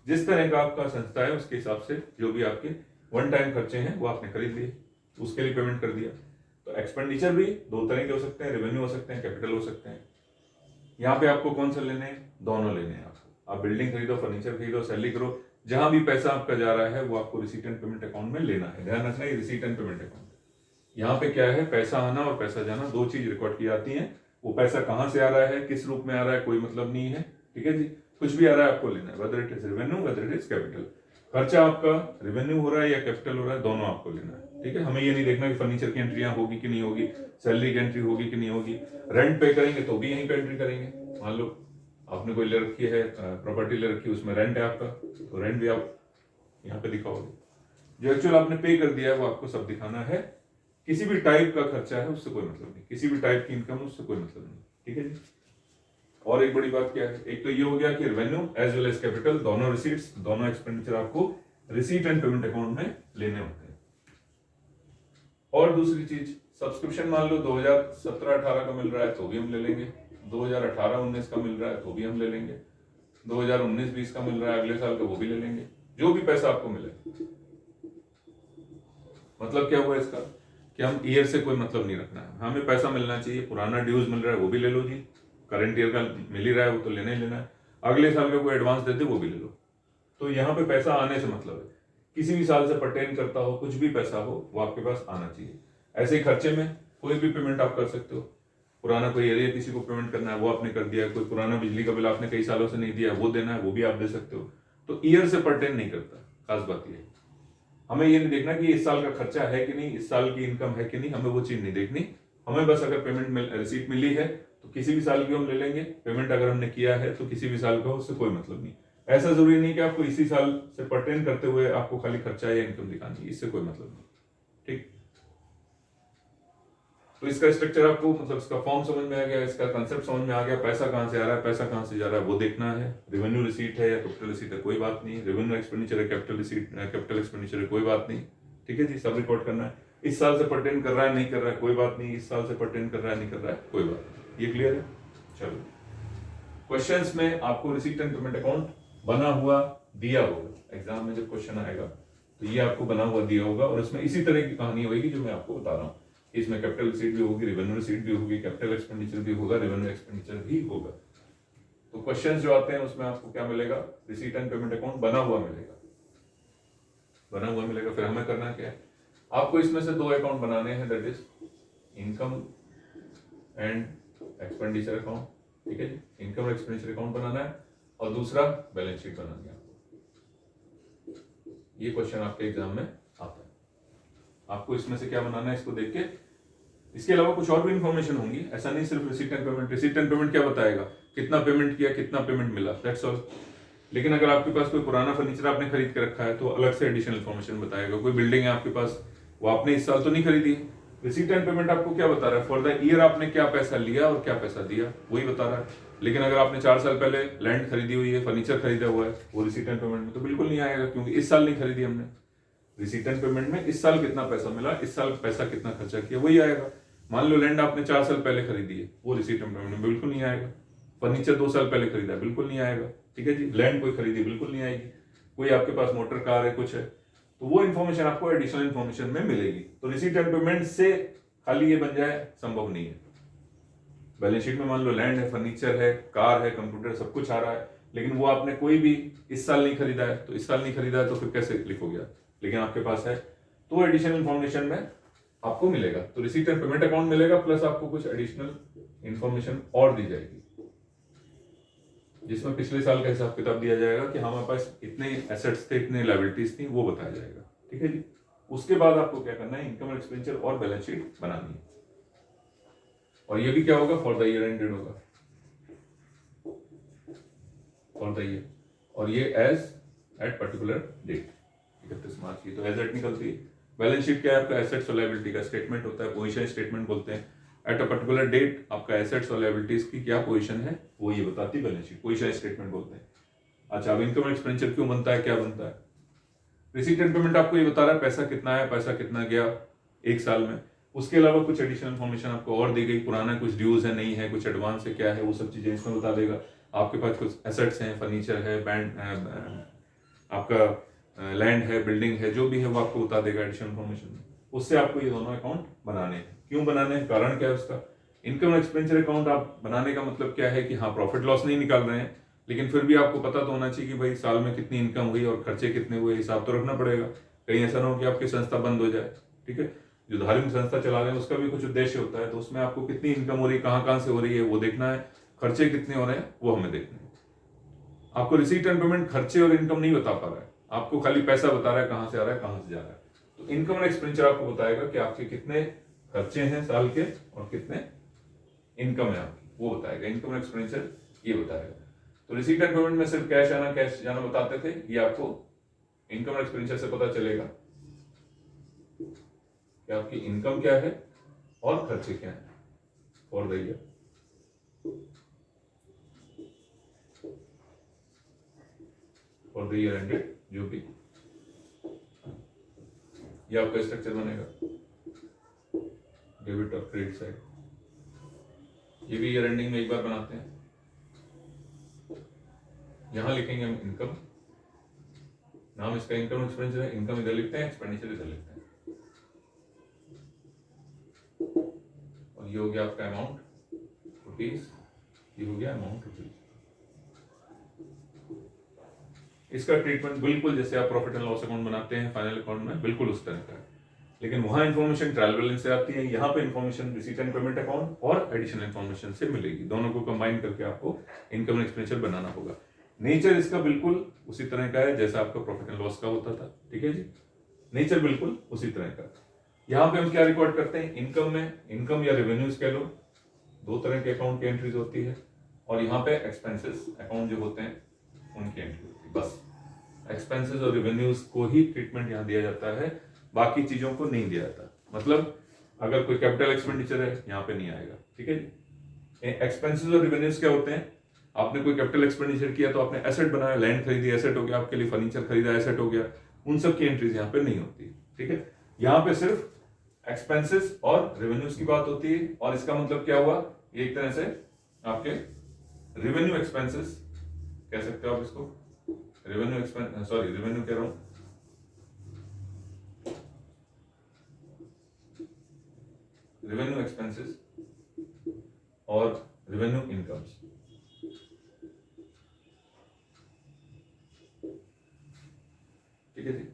S1: जिस तरह का आपका संस्था है उसके हिसाब से जो भी आपके वन टाइम खर्चे हैं वो आपने खरीद लिए, उसके लिए पेमेंट कर दिया। तो एक्सपेंडिचर भी दो तरह के हो सकते हैं, रेवेन्यू हो सकते हैं, कैपिटल हो सकते हैं। यहाँ पे आपको कौन सा लेने हैं, दोनों लेने हैं आपको। आप बिल्डिंग खरीदो, फर्नीचर खरीदो, सैलरी करो, जहां भी पैसा आपका जा रहा है वो आपको रिसीट एंड पेमेंट अकाउंट में लेना है। ध्यान रखना है रिसीट एंड पेमेंट अकाउंट, यहाँ पे क्या है, पैसा आना और पैसा जाना दो चीज रिकॉर्ड की जाती है। वो पैसा कहाँ से आ रहा है, किस रूप में आ रहा है, कोई मतलब नहीं है, ठीक है जी। कुछ भी आ रहा है आपको लेना है, weather it is revenue, weather it is capital. खर्चा आपका रेवेन्यू हो रहा है या कैपिटल हो रहा है, दोनों आपको लेना है, ठीक है। हमें ये नहीं देखना कि फर्नीचर की एंट्रियां होगी कि नहीं होगी, सैलरी की एंट्री होगी कि नहीं होगी, रेंट पे करेंगे तो भी यहीं पे एंट्री करेंगे। मान लो आपने कोई ले रखी है, प्रॉपर्टी ले रखी है, उसमें रेंट है आपका, तो रेंट भी आप यहाँ पे दिखाओगे। जो एक्चुअल आपने पे कर दिया है वो आपको सब दिखाना है। किसी भी टाइप का खर्चा है उससे कोई मतलब नहीं, किसी भी टाइप की इनकम उससे कोई मतलब नहीं, ठीक है जी। और एक बड़ी बात क्या है, एक तो ये हो गया कि revenue as well as capital, दोनों रिसीट्स, दोनों एक्सपेंडिचर आपको रिसीट एंड पेमेंट अकाउंट में लेने होते हैं। और दूसरी चीज, सब्सक्रिप्शन मान लो 2017-18 का मिल रहा है तो भी हम ले लेंगे, 2018-19 का मिल रहा है तो भी हम ले लेंगे, 2019-20 का मिल रहा है अगले साल का वो भी ले लेंगे, जो भी पैसा आपको मिले। मतलब क्या हुआ इसका कि हम ईयर से कोई मतलब नहीं रखना है, हमें पैसा मिलना चाहिए, पुराना ड्यूज मिल रहा है वो भी ले लो जी, करंट ईयर का मिल ही रहा है वो तो लेना ही लेना है, अगले साल का कोई एडवांस देते वो भी ले लो। तो यहाँ पे पैसा आने से मतलब है, किसी भी साल से पर्टेन करता हो, कुछ भी पैसा हो वो आपके पास आना चाहिए। ऐसे ही खर्चे में कोई भी पेमेंट आप कर सकते हो, पुराना कोई एरिया किसी को पेमेंट करना है वो आपने कर दिया, कोई पुराना बिजली का बिल आपने कई सालों से नहीं दिया वो देना है वो भी आप दे सकते हो। तो ईयर से पर्टेन नहीं करता, खास बात ये है। हमें ये नहीं देखना कि इस साल का खर्चा है कि नहीं, इस साल की इनकम है कि नहीं, हमें वो चीज नहीं देखनी। हमें बस अगर पेमेंट रिसीट मिली है तो किसी भी साल की हम ले लेंगे, पेमेंट अगर हमने किया है तो किसी भी साल का, उससे कोई मतलब नहीं। ऐसा जरूरी नहीं कि आपको इसी साल से पर्टेन करते हुए आपको खाली खर्चा या इनकम दिखानी है, इससे कोई मतलब नहीं, ठीक। तो इसका स्ट्रक्चर आपको, मतलब इसका फॉर्म समझ में आ गया, इसका कंसेप्ट समझ में आ गया, पैसा कहां से आ रहा है, पैसा कहां से जा रहा है वो देखना है। रेवेन्यू रिसीट है या कैपिटल रिसीट है कोई बात नहीं, रेवेन्यू एक्सपेंडिचर है, कैपिटल रिसीट, कैपिटल एक्सपेंडिचर है कोई बात नहीं, ठीक है जी। सब रिकॉर्ड करना है। इस साल से पर्टेन कर रहा है नहीं कर रहा है कोई बात नहीं, इस साल से पर्टेन कर रहा है नहीं कर रहा है कोई बात नहीं, ये क्लियर है। चलो, क्वेश्चंस में आपको रिसीट एंड पेमेंट अकाउंट बना हुआ दिया होगा, एग्जाम में जब क्वेश्चन आएगा तो ये आपको बना हुआ दिया होगा, और इसमें इसी तरह की कहानी होगी जो मैं आपको बता रहा हूँ। इसमें कैपिटल रिसीट भी होगी, रेवेन्यू रिसीट भी होगी, कैपिटल एक्सपेंडिचर भी होगा, रेवेन्यू एक्सपेंडिचर भी होगा। तो क्वेश्चंस जो आते हैं उसमें आपको क्या मिलेगा, रिसीट एंड पेमेंट अकाउंट बना हुआ मिलेगा, बना हुआ मिलेगा। फिर हमें करना क्या है, आपको इसमें से दो अकाउंट बनाने हैं, that is income and expenditure account, ठीक है जी। इनकम एक्सपेंडिचर अकाउंट बनाना है और दूसरा बैलेंस शीट बनानी है। ये क्वेश्चन आपके एग्जाम में आता है। आपको इसमें से क्या बनाना है, इसको देख के, इसके अलावा कुछ और भी इंफॉर्मेशन होंगी, ऐसा नहीं सिर्फ receipt and payment. Receipt and payment क्या बताएगा, कितना पेमेंट किया, कितना पेमेंट मिला, दैट्स ऑल। लेकिन अगर आपके पास कोई पुराना फर्नीचर आपने खरीद के रखा है तो अलग से एडिशनल इन्फॉर्मेशन बताएगा। कोई बिल्डिंग है आपके पास, वो आपने इस साल तो नहीं खरीदी, रिसीट एंड पेमेंट आपको क्या बता रहा है, फॉर द ईयर आपने क्या पैसा लिया और क्या पैसा दिया, वही बता रहा है। लेकिन अगर आपने 4 साल पहले लैंड खरीदी हुई है, फर्नीचर खरीदा हुआ है, वो रिसीट एंड पेमेंट में तो बिल्कुल नहीं आएगा, क्योंकि इस साल नहीं खरीदी हमने। रिसीट एंड पेमेंट में इस साल कितना पैसा मिला, इस साल पैसा कितना खर्चा किया, वही आएगा। मान लो लैंड आपने 4 साल पहले खरीदी है, वो रिसीट एंड पेमेंट में बिल्कुल नहीं आएगा। फर्नीचर 2 साल पहले खरीदा, बिल्कुल नहीं आएगा, ठीक है जी। लैंड कोई खरीदी, बिल्कुल नहीं आएगी। कोई आपके पास मोटर कार है, कुछ है, तो वो इन्फॉर्मेशन आपको एडिशनल इन्फॉर्मेशन में मिलेगी। तो रिसीट एंड पेमेंट से खाली ये बन जाए संभव नहीं है। बैलेंस शीट में मान लो लैंड है, फर्नीचर है, कार है, कंप्यूटर, सब कुछ आ रहा है, लेकिन वो आपने कोई भी इस साल नहीं खरीदा है, तो इस साल नहीं खरीदा है तो फिर कैसे लिखोगे आप। लेकिन आपके पास है तो एडिशनल इन्फॉर्मेशन में आपको मिलेगा। तो रिसीट एंड पेमेंट अकाउंट मिलेगा प्लस आपको कुछ एडिशनल इंफॉर्मेशन और दी जाएगी, जिसमें पिछले साल का हिसाब किताब दिया जाएगा कि हमारे पास इतने एसेट्स थे, इतने लायबिलिटीज थी, वो बताया जाएगा। ठीक है जी। उसके बाद आपको क्या करना है, इनकम एक्सपेंडिचर और बैलेंस शीट बनानी है। और ये भी क्या होगा, फॉर द ईयर एंडेड होगा, फॉर द ईयर, और ये एज एट पर्टिकुलर डेट 31 मार्च की, तो एज एट निकलती है। बैलेंस शीट क्या है, आपका एसेट्स और लायबिलिटी का स्टेटमेंट होता है, पोजीशन स्टेटमेंट बोलते हैं। एट अ पर्टिकुलर डेट आपका एसेट्स और लायबिलिटीज की क्या पोजीशन है वो ये बताती है बैलेंस शीट, पोजीशन स्टेटमेंट बोलते हैं। अच्छा, अब इनकम एक्सपेंडिचर क्यों बनता है, क्या बनता है? रिसीट एंड पेमेंट आपको ये बता रहा है पैसा कितना है, पैसा कितना गया एक साल में। उसके अलावा कुछ एडिशनल इन्फॉर्मेशन आपको और दी गई, पुराना कुछ ड्यूज है, नहीं है, कुछ एडवांस है, क्या है, वो सब चीजें इसमें बता देगा। आपके पास कुछ एसेट्स हैं, फर्नीचर है, बैंड, आपका लैंड है, बिल्डिंग है, जो भी है वो आपको बता देगा एडिशनल इन्फॉर्मेशन में। उससे आपको ये दोनों अकाउंट बनाने हैं। क्यों बनाने हैं, कारण क्या है उसका? इनकम एक्सपेंडिचर अकाउंट आप बनाने का मतलब क्या है कि हाँ, प्रॉफिट लॉस नहीं निकाल रहे हैं, लेकिन फिर भी आपको पता तो होना चाहिए कि भाई साल में कितनी इनकम हुई और खर्चे कितने हुए, हिसाब तो रखना पड़ेगा। कहीं ऐसा ना हो कि आपकी संस्था बंद हो जाए। ठीक है, जो धार्मिक संस्था चला रहे हैं उसका भी कुछ उद्देश्य होता है, तो उसमें आपको कितनी इनकम हो रही है, कहाँ कहाँ से हो रही है वो देखना है, खर्चे कितने हो रहे हैं वो हमें देखना है। आपको रिसीट एंड पेमेंट खर्चे और इनकम नहीं बता पा रहा है, आपको खाली पैसा बता रहा है कहाँ से आ रहा है, कहाँ से जा रहा है। तो इनकम एक्सपेंडिचर आपको बताएगा कि आपके कितने खर्चे हैं साल के और कितने इनकम है आपकी, वो बताएगा। इनकम एक्सपेंडिचर ये बताएगा। तो रिसीट एंड पेमेंट में सिर्फ कैश आना कैश जाना बताते थे, ये आपको इनकम एक्सपेंडिचर से पता चलेगा कि आपकी इनकम क्या है और खर्चे क्या है for the year. For the year ended जो भी ये आपका स्ट्रक्चर बनेगा, डेबिट और क्रेडिट साइड। ये भी ईयर एंडिंग में एक बार बनाते हैं। यहां लिखेंगे हम इनकम, नाम इसका इनकम एक्सपेंडिचर है, इनकम इधर लिखते हैं, एक्सपेंडिचर इधर लिखते हैं। और ये हो गया आपका अमाउंट रुपीज, ये हो गया अमाउंट रुपीज। इसका ट्रीटमेंट बिल्कुल जैसे आप प्रॉफिट एंड लॉस अकाउंट बनाते हैं फाइनल अकाउंट में, बिल्कुल उस तरह का है, लेकिन वहां इंफॉर्मेशन ट्रायल बैलेंस से आती है, यहाँ पे information receipt and payment account और एडिशनल इंफॉर्मेशन से मिलेगी। दोनों को कंबाइन करके आपको इनकम एक्सपेंडिचर बनाना होगा। नेचर इसका बिल्कुल उसी तरह का है जैसा आपका प्रॉफिट एंड लॉस का होता था। ठीक है जी, नेचर बिल्कुल उसी तरह का। यहाँ पे हम क्या रिकॉर्ड करते हैं, इनकम में इनकम या रेवेन्यूज कह लो, दो तरह के अकाउंट की एंट्रीज होती है, और यहाँ पे एक्सपेंसेस अकाउंट जो होते हैं उनकी एंट्री होती है। बस एक्सपेंसेस और रेवेन्यूज को ही ट्रीटमेंट यहाँ दिया जाता है, बाकी चीजों को नहीं दिया जाता। मतलब अगर कोई कैपिटल एक्सपेंडिचर है यहाँ पे नहीं आएगा। ठीक है जी। एक्सपेंसेस और रेवेन्यूज क्या होते हैं, आपने कोई कैपिटल एक्सपेंडिचर किया तो आपने एसेट बनाया, लैंड खरीदी एसेट हो गया, आपके लिए फर्नीचर खरीदा एसेट हो गया, उन सब की एंट्रीज यहाँ पे नहीं होती। ठीक है, यहाँ पे सिर्फ एक्सपेंसेस और रेवेन्यूज की बात होती है। और इसका मतलब क्या हुआ, ये एक तरह से आपके रेवेन्यू एक्सपेंसेस कह सकते हो आप इसको, रेवेन्यू एक्सपेंस, सॉरी रेवेन्यू कह रहा हूं, रेवेन्यू एक्सपेंसेस और रेवेन्यू इनकम्स। ठीक है जी,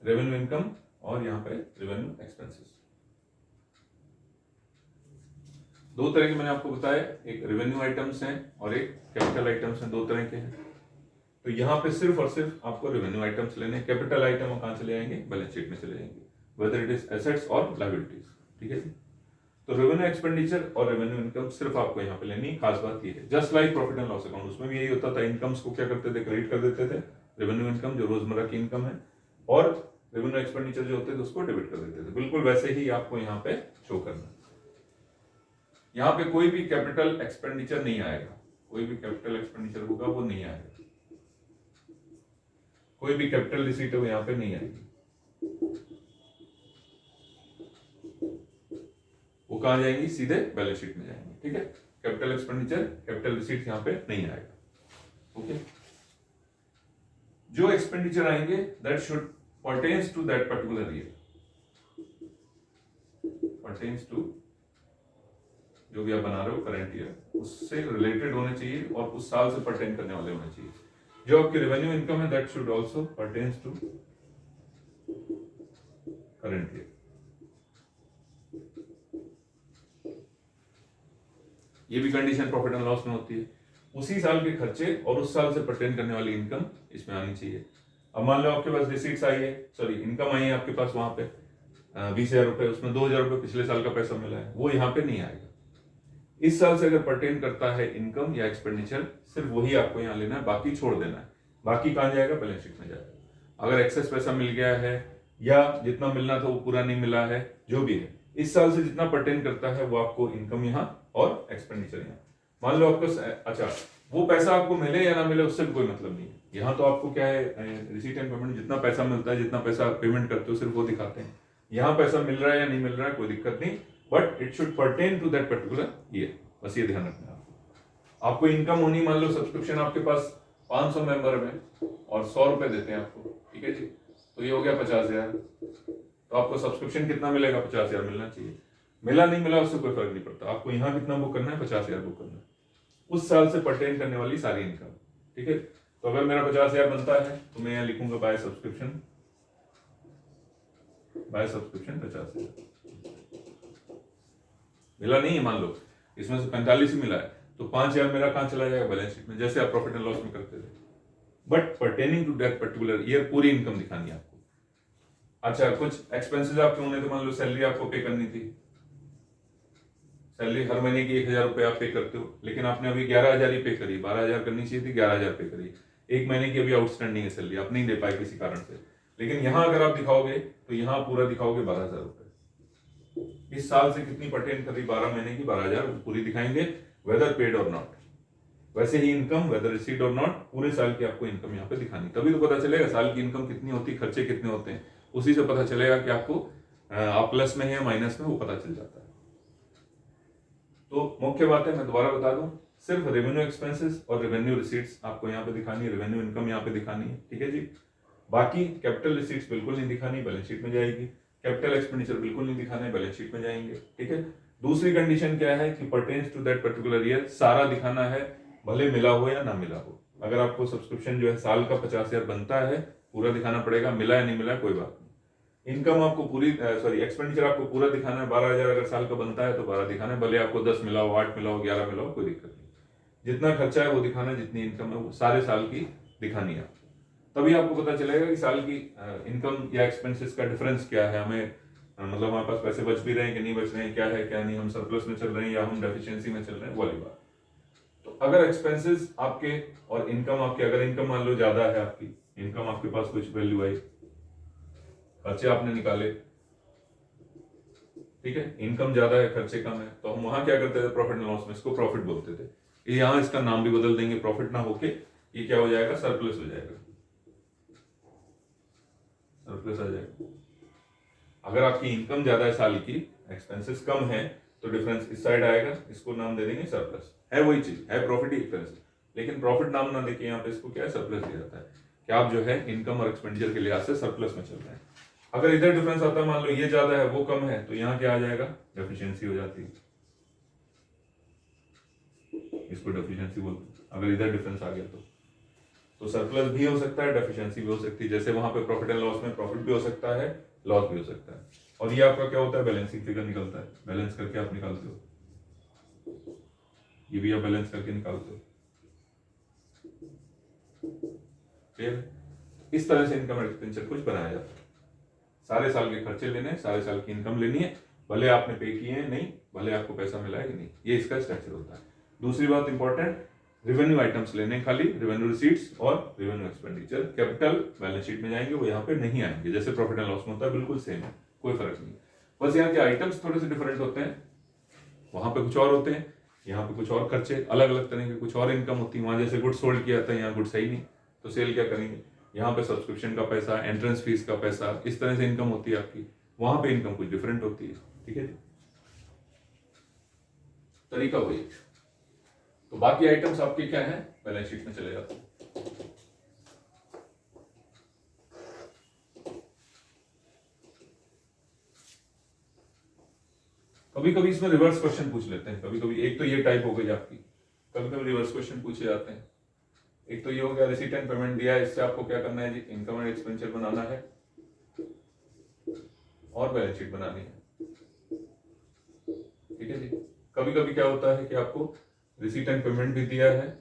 S1: रेवेन्यू इनकम और यहां पे रेवेन्यू एक्सपेंसेस। दो तरह के मैंने आपको बताया, एक रेवेन्यू आइटम्स हैं और एक कैपिटल आइटम्स हैं, दो तरह के हैं। तो यहाँ पे सिर्फ और सिर्फ आपको रेवेन्यू आइटम्स लेने हैं। कैपिटल आइटम कहां चले जाएंगे, बैलेंस शीट में चले जाएंगे, वेदर इट इज एसेट्स और लायबिलिटीज। ठीक है जी, तो रेवेन्यू एक्सपेंडिचर और रेवेन्यू इनकम सिर्फ आपको यहाँ पे लेनी। खास बात ये है, just like profit and loss account, उसमें भी यही होता था, इनकम्स को क्या करते थे, क्रेडिट कर देते थे, रेवेन्यू इनकम जो रोजमर्रा की इनकम है, और रेवेन्यू एक्सपेंडिचर जो होते थे उसको डेबिट कर देते थे। बिल्कुल वैसे ही आपको यहाँ पे शो करना है। यहाँ पे कोई भी कैपिटल एक्सपेंडिचर नहीं आएगा, कोई भी कैपिटल एक्सपेंडिचर होगा वो नहीं आएगा, कोई भी कैपिटल रिसीट हो यहाँ पे नहीं आएगी। वो कहां जाएंगी, सीधे बैलेंस शीट में जाएंगी। ठीक है, कैपिटल एक्सपेंडिचर कैपिटल रिसीट यहाँ पे नहीं आएगा। ओके, जो एक्सपेंडिचर आएंगे that should pertains to that particular year, pertains to जो भी आप बना रहे हो करंट ईयर, उससे रिलेटेड होने चाहिए और उस साल से परटेन करने वाले होने चाहिए। जो आपकी रेवेन्यू इनकम है that should also pertains to current year. ये भी कंडीशन प्रॉफिट एंड लॉस में होती है। उसी साल के खर्चे और उस साल से पर्टेन करने वाली इनकम इसमें आनी चाहिए। अब मान लो आपके पास रिसीट्स आई है, सॉरी इनकम आई है आपके पास वहां पे 20,000 रुपए, उसमें 2,000 रुपए पिछले साल का पैसा मिला है, वो यहाँ पे नहीं आएगा। इस साल से अगर पर्टेन करता है इनकम या एक्सपेंडिचर, सिर्फ वही आपको यहाँ लेना है, बाकी छोड़ देना है। बाकी कहाँ जाएगा? बैलेंस शीट में जाएगा। अगर एक्सेस पैसा मिल गया है या जितना मिलना था वो पूरा नहीं मिला है, जो भी है, इस साल से जितना पर्टेन करता है वो आपको इनकम यहाँ और एक्सपेंडिचर यहाँ। मान लो आपको अच्छा वो पैसा आपको मिले या ना मिले उससे भी कोई मतलब नहीं है। यहाँ तो आपको क्या है, रिसीट एंड पेमेंट, जितना पैसा मिलता है, जितना पैसा पेमेंट करते हो सिर्फ वो दिखाते हैं। यहाँ पैसा मिल रहा है या नहीं मिल रहा है कोई दिक्कत नहीं, but it should pertain to that particular year, बस ये ध्यान रखना है आपको। आपको इनकम होनी, मान लो सब्सक्रिप्शन आपके पास 500 मेंबर में और 100 रुपए देते हैं आपको, ठीक है जी, तो ये हो गया 50,000। तो आपको सब्सक्रिप्शन कितना मिलेगा? 50,000 मिलना चाहिए। मिला नहीं मिला उससे कोई फर्क नहीं पड़ता, आपको यहाँ कितना बुक करना है? 50,000 बुक करना है, उस साल से पर्टेन करने वाली सारी इनकम, ठीक है। तो अगर मेरा 50,000 बनता है तो मैं यहाँ लिखूंगा बाय सब्सक्रिप्शन 50,000। मिला नहीं है मान लो, इसमें से 45 ही मिला है, तो 5,000 मेरा कहां चला जाएगा? बैलेंस शीट में, जैसे आप प्रॉफिट एंड लॉस में करते थे। But pertaining to that particular year पूरी इनकम दिखानी है आपको। अच्छा, कुछ एक्सपेंसेस आपके होने, तो मान लो सैलरी आपको पे करनी थी, सैलरी हर महीने की 1,000 रुपए आप पे करते हो, लेकिन आपने अभी 11,000 ही पे करी, 12,000 करनी चाहिए थी, 11,000 पे करी। एक महीने की अभी आउटस्टैंडिंग है सैलरी, आप नहीं दे पाए किसी कारण से, लेकिन यहां अगर आप दिखाओगे तो यहां पूरा दिखाओगे 12,000 रुपए। इस साल से कितनी पर्टेन करी? 12 महीने की 12,000 पूरी दिखाएंगे, वेदर पेड और नॉट। वैसे ही इनकम वेदर रिसीट और नॉट, पूरे साल की आपको इनकम यहाँ पे दिखानी, तभी तो पता चलेगा साल की इनकम कितनी होती है, खर्चे कितने होते हैं, उसी से पता चलेगा कि आपको आप प्लस में है या माइनस में, वो पता चल जाता है। तो मुख्य बात है, मैं दोबारा बता दूं, सिर्फ रेवेन्यू एक्सपेंसेस और रेवेन्यू रिसीट्स आपको यहाँ पे दिखानी है, रेवेन्यू इनकम यहाँ पे दिखानी है, ठीक है जी। बाकी कैपिटल रिसीट्स बिल्कुल नहीं दिखानी, बैलेंस शीट में जाएगी। कैपिटल एक्सपेंडिचर बिल्कुल नहीं दिखाना है, बैलेंस शीट में जाएंगे, ठीक है। दूसरी कंडीशन क्या है कि pertains to that particular year, सारा दिखाना है, भले मिला हो या ना मिला हो। अगर आपको सब्सक्रिप्शन जो है साल का 50,000 बनता है, पूरा दिखाना पड़ेगा, मिला या नहीं मिला कोई बात नहीं। इनकम आपको पूरी, सॉरी एक्सपेंडिचर आपको पूरा दिखाना है, 12,000 अगर साल का बनता है तो 12 दिखाना है, भले आपको 10 मिला हो, 8 मिला हो, 11 मिला हो, कोई दिक्कत नहीं। जितना खर्चा है वो दिखाना है, जितनी इनकम है वो सारे साल की दिखानी है। तभी आपको पता चलेगा कि साल की इनकम या एक्सपेंसेस का डिफरेंस क्या है, हमें मतलब हमारे पास पैसे बच भी रहे हैं कि नहीं बच रहे हैं, क्या है क्या नहीं, हम सरप्लस में चल रहे हैं या हम डेफिशिएंसी में चल रहे हैं, वाली बात। तो अगर एक्सपेंसेस आपके और इनकम आपके, अगर इनकम मान लो ज्यादा है आपकी, इनकम आपके पास कुछ वैल्यू आई, खर्चे आपने निकाले, ठीक है, इनकम ज्यादा है खर्चे कम है, तो हम वहां क्या करते थे? प्रॉफिट एंड लॉस में इसको प्रॉफिट बोलते थे। यहाँ इसका नाम भी बदल देंगे, प्रॉफिट ना होके ये क्या हो जाएगा? सरप्लस हो जाएगा, सरप्लस आ जाएगा। अगर आपकी इनकम ज्यादा है साल की, एक्सपेंसेस कम है, तो डिफरेंस इस साइड आएगा, इसको नाम दे देंगे सरप्लस। है वही चीज, है प्रॉफिट ही एक तरह से, लेकिन प्रॉफिट नाम ना देके यहाँ पे इसको क्या है? सरप्लस दिया जाता है कि आप जो है इनकम और एक्सपेंडिचर के लिहाज से सरप्लस में चल रहे हैं। अगर इधर डिफरेंस आता है, मान लो ये ज्यादा है वो कम है, तो यहाँ क्या आ जाएगा? डेफिशिएंसी हो जाती है, इसको डेफिशिएंसी बोलते हैं। अगर इधर डिफरेंस आ गया तो सरप्लस भी हो सकता है, डेफिशिएंसी भी हो सकती है। जैसे वहां पे प्रॉफिट एंड लॉस में प्रॉफिट भी हो सकता है, लॉस भी हो सकता है। और ये आपका क्या होता है? बैलेंसिंग फिगर निकलता है, बैलेंस करके आप निकालते हो, ये भी आप बैलेंस करके निकालते हो। फिर इस तरह से इनकम एक्सपेंडिचर कुछ बनाया जाता है। सारे साल के खर्चे लेने, सारे साल की इनकम लेनी है, भले आपने पे किए हैं नहीं, भले आपको पैसा मिला है कि नहीं, ये इसका स्ट्रक्चर होता है। दूसरी बात इंपॉर्टेंट, रेवेन्यू आइटम्स लेने, खाली रेवेन्यू रिसीट्स और revenue expenditure. Capital balance sheet में जाएंगे, वो यहाँ पे नहीं आएंगे, जैसे प्रॉफिट एंड लॉस में होता है, बिल्कुल सेम है, कोई फर्क नहीं। बस यहाँ के आइटम्स थोड़े से डिफरेंट होते हैं, वहां पे कुछ और होते हैं, यहाँ पे कुछ और खर्चे, अलग अलग तरह के कुछ और इनकम होती है। वहां जैसे गुड्स सोल्ड किया था, यहाँ गुड्स है ही नहीं, तो सेल क्या करेंगे? यहाँ पे सब्सक्रिप्शन का पैसा, एंट्रेंस फीस का पैसा, इस तरह से इनकम होती है आपकी, वहां पे इनकम कुछ डिफरेंट होती है, ठीक है जी। तरीका वही। तो बाकी आइटम्स आपके क्या है? बैलेंस शीट में चले जाते हैं। कभी कभी इसमें रिवर्स क्वेश्चन पूछ लेते हैं, कभी कभी। एक तो ये टाइप हो गई आपकी, कभी कभी रिवर्स क्वेश्चन पूछे जाते हैं। एक तो ये हो गया, रिसीट एंड पेमेंट दिया है, इससे आपको क्या करना है जी? इनकम एंड एक्सपेंडिचर बनाना है। और बैलेंस शीट बनानी है। ठीक है जी। कभी कभी क्या होता है कि आपको रिसीट एंड पेमेंट भी दिया है,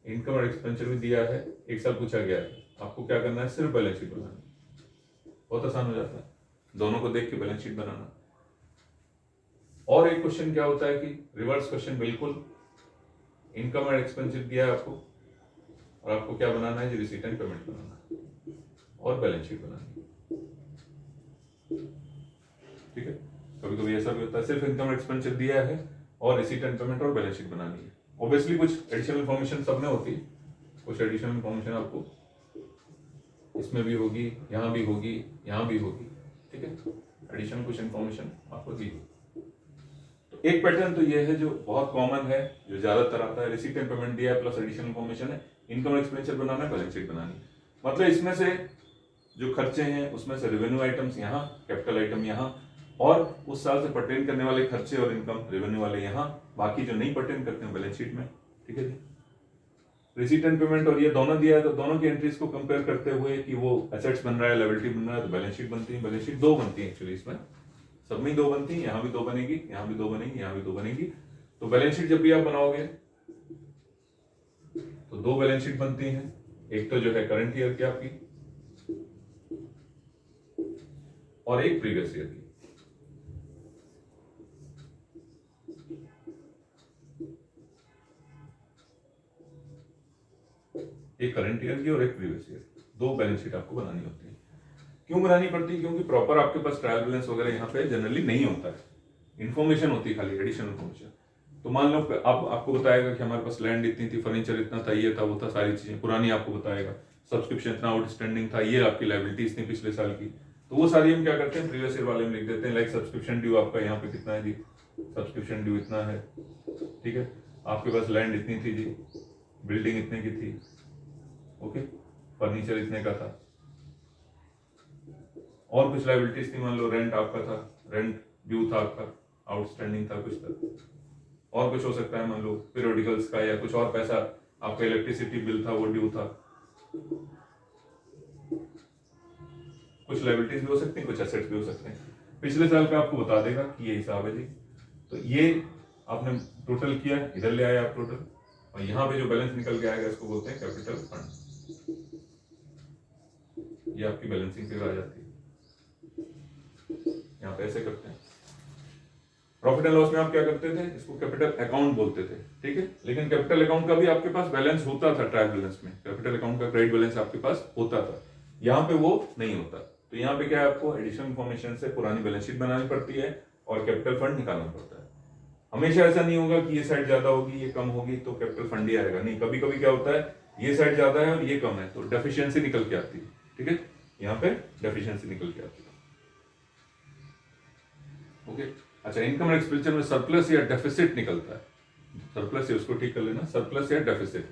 S1: इनकम और एक्सपेंडिचर भी दिया है, एक साल पूछा गया है, आपको क्या करना है, सिर्फ बैलेंस शीट बनानी है। बहुत आसान हो जाता है दोनों को देख के बैलेंस शीट बनाना। और एक क्वेश्चन क्या होता है कि रिवर्स क्वेश्चन, बिल्कुल इनकम और एक्सपेंडिचर दिया है आपको और आपको क्या बनाना है जी, रिसीट एंड पेमेंट बनाना है और बैलेंस शीट बनानी है। ठीक है। कभी कभी ऐसा भी होता है सिर्फ इनकम और एक्सपेंडिचर दिया है और रिसीट एंड पेमेंट और बैलेंस शीट बनानी है। ऑब्वियसली कुछ एडिशनल इन्फॉर्मेशन सब में होती है, कुछ एडिशनल इन्फॉर्मेशन आपको इसमें भी होगी, यहाँ भी होगी, यहाँ भी होगी। ठीक है, एडिशनल कुछ इन्फॉर्मेशन आपको दी होगी। तो एक पैटर्न तो ये है जो बहुत कॉमन है, जो ज्यादातर आता है, रिसीट एंड पेमेंट दिया है प्लस एडिशनल इन्फॉर्मेशन है, इनकम और एक्सपेंडिचर बनाना है, बैलेंस शीट बनानी है। मतलब इसमें से जो खर्चे हैं उसमें से रेवेन्यू आइटम्स यहाँ, कैपिटल आइटम यहाँ, और उस साल से पर्टेन करने वाले खर्चे और इनकम रेवेन्यू वाले यहाँ, बाकी जो नहीं पर्टेन करते हैं बैलेंस शीट में। ठीक है जी। रिसीट एंड पेमेंट और ये दोनों दिया है तो दोनों की एंट्रीज को कंपेयर करते हुए कि वो एसेट्स बन रहा है, लायबिलिटी बन रहा है, तो बैलेंस शीट बनती है। बैलेंस शीट दो बनती है एक्चुअली, इसमें सब में दो बनती है, यहाँ भी दो बनेगी, यहाँ भी दो बनेगी, यहाँ भी दो बनेगी। तो बैलेंस शीट जब भी आप बनाओगे तो दो बैलेंस शीट बनती हैं, एक तो जो है करंट ईयर की आपकी और एक प्रीवियस ईयर की। एक करंट ईयर की और एक प्रीवियस ईयर, दो बैलेंस शीट आपको बनानी होती है। क्यों बनानी पड़ती है? क्योंकि प्रॉपर आपके पास ट्रायल बैलेंस वगैरह यहाँ पे जनरली नहीं होता है, इन्फॉर्मेशन होती है खाली, एडिशनल इन्फॉर्मेशन। तो मान लो आपको बताएगा कि हमारे पास लैंड इतनी थी, फर्नीचर इतना था, ये था, वो था, सारी चीजें पुरानी आपको बताएगा, सब्सक्रिप्शन इतना आउटस्टैंडिंग था, ये आपकी लायबिलिटी इतनी पिछले साल की। तो वो सारी हम क्या करते हैं, प्रीवियस ईयर वाले में लिख देते हैं। लाइक सब्सक्रिप्शन ड्यू आपका यहाँ पे कितना है जी, सब्सक्रिप्शन ड्यू इतना है। ठीक है, आपके पास लैंड इतनी थी जी, बिल्डिंग इतने की थी, ओके, फर्नीचर इतने का था, और कुछ लायबिलिटीज थी, मान लो रेंट आपका था, रेंट ड्यू था आपका, आउटस्टैंडिंग था कुछ था, और कुछ हो सकता है मान लो पीरियोडिकल्स का या कुछ और पैसा, आपका इलेक्ट्रिसिटी बिल था वो ड्यू था। कुछ लायबिलिटीज भी हो सकती हैं, कुछ एसेट्स भी हो सकते हैं। पिछले साल का आपको बता देगा कि ये हिसाब है जी, तो ये आपने टोटल किया, इधर ले आए आप टोटल, और यहाँ पे जो बैलेंस निकल के आएगा इसको बोलते हैं कैपिटल फंड। ये आपकी बैलेंसिंग फिगर आ जाती है, यहाँ पे ऐसे करते हैं। प्रॉफिट एंड लॉस में आप क्या करते थे, इसको कैपिटल अकाउंट बोलते थे। ठीक है, लेकिन कैपिटल अकाउंट का भी आपके पास बैलेंस होता था, ट्रायल बैलेंस में कैपिटल अकाउंट का क्रेडिट बैलेंस आपके पास होता था, यहाँ पे वो नहीं होता। तो यहाँ पे क्या है, आपको एडिशनल इन्फॉर्मेशन से पुरानी बैलेंस शीट बनानी पड़ती है और कैपिटल फंड निकालना पड़ता है। हमेशा ऐसा नहीं होगा कि ये साइड ज्यादा होगी ये कम होगी तो कैपिटल फंड ही आएगा, नहीं, कभी कभी क्या होता है, ये साइड ज्यादा है और ये कम है तो डेफिशिएंसी निकल के आती है। ठीक है, यहाँ पे डेफिशिएंसी निकल के आती है। ओके, अच्छा, इनकम एंड एक्सपेंडिचर में सरप्लस या डेफिसिट निकलता है, सरप्लस है उसको ठीक कर लेना, सरप्लस या डेफिसिट,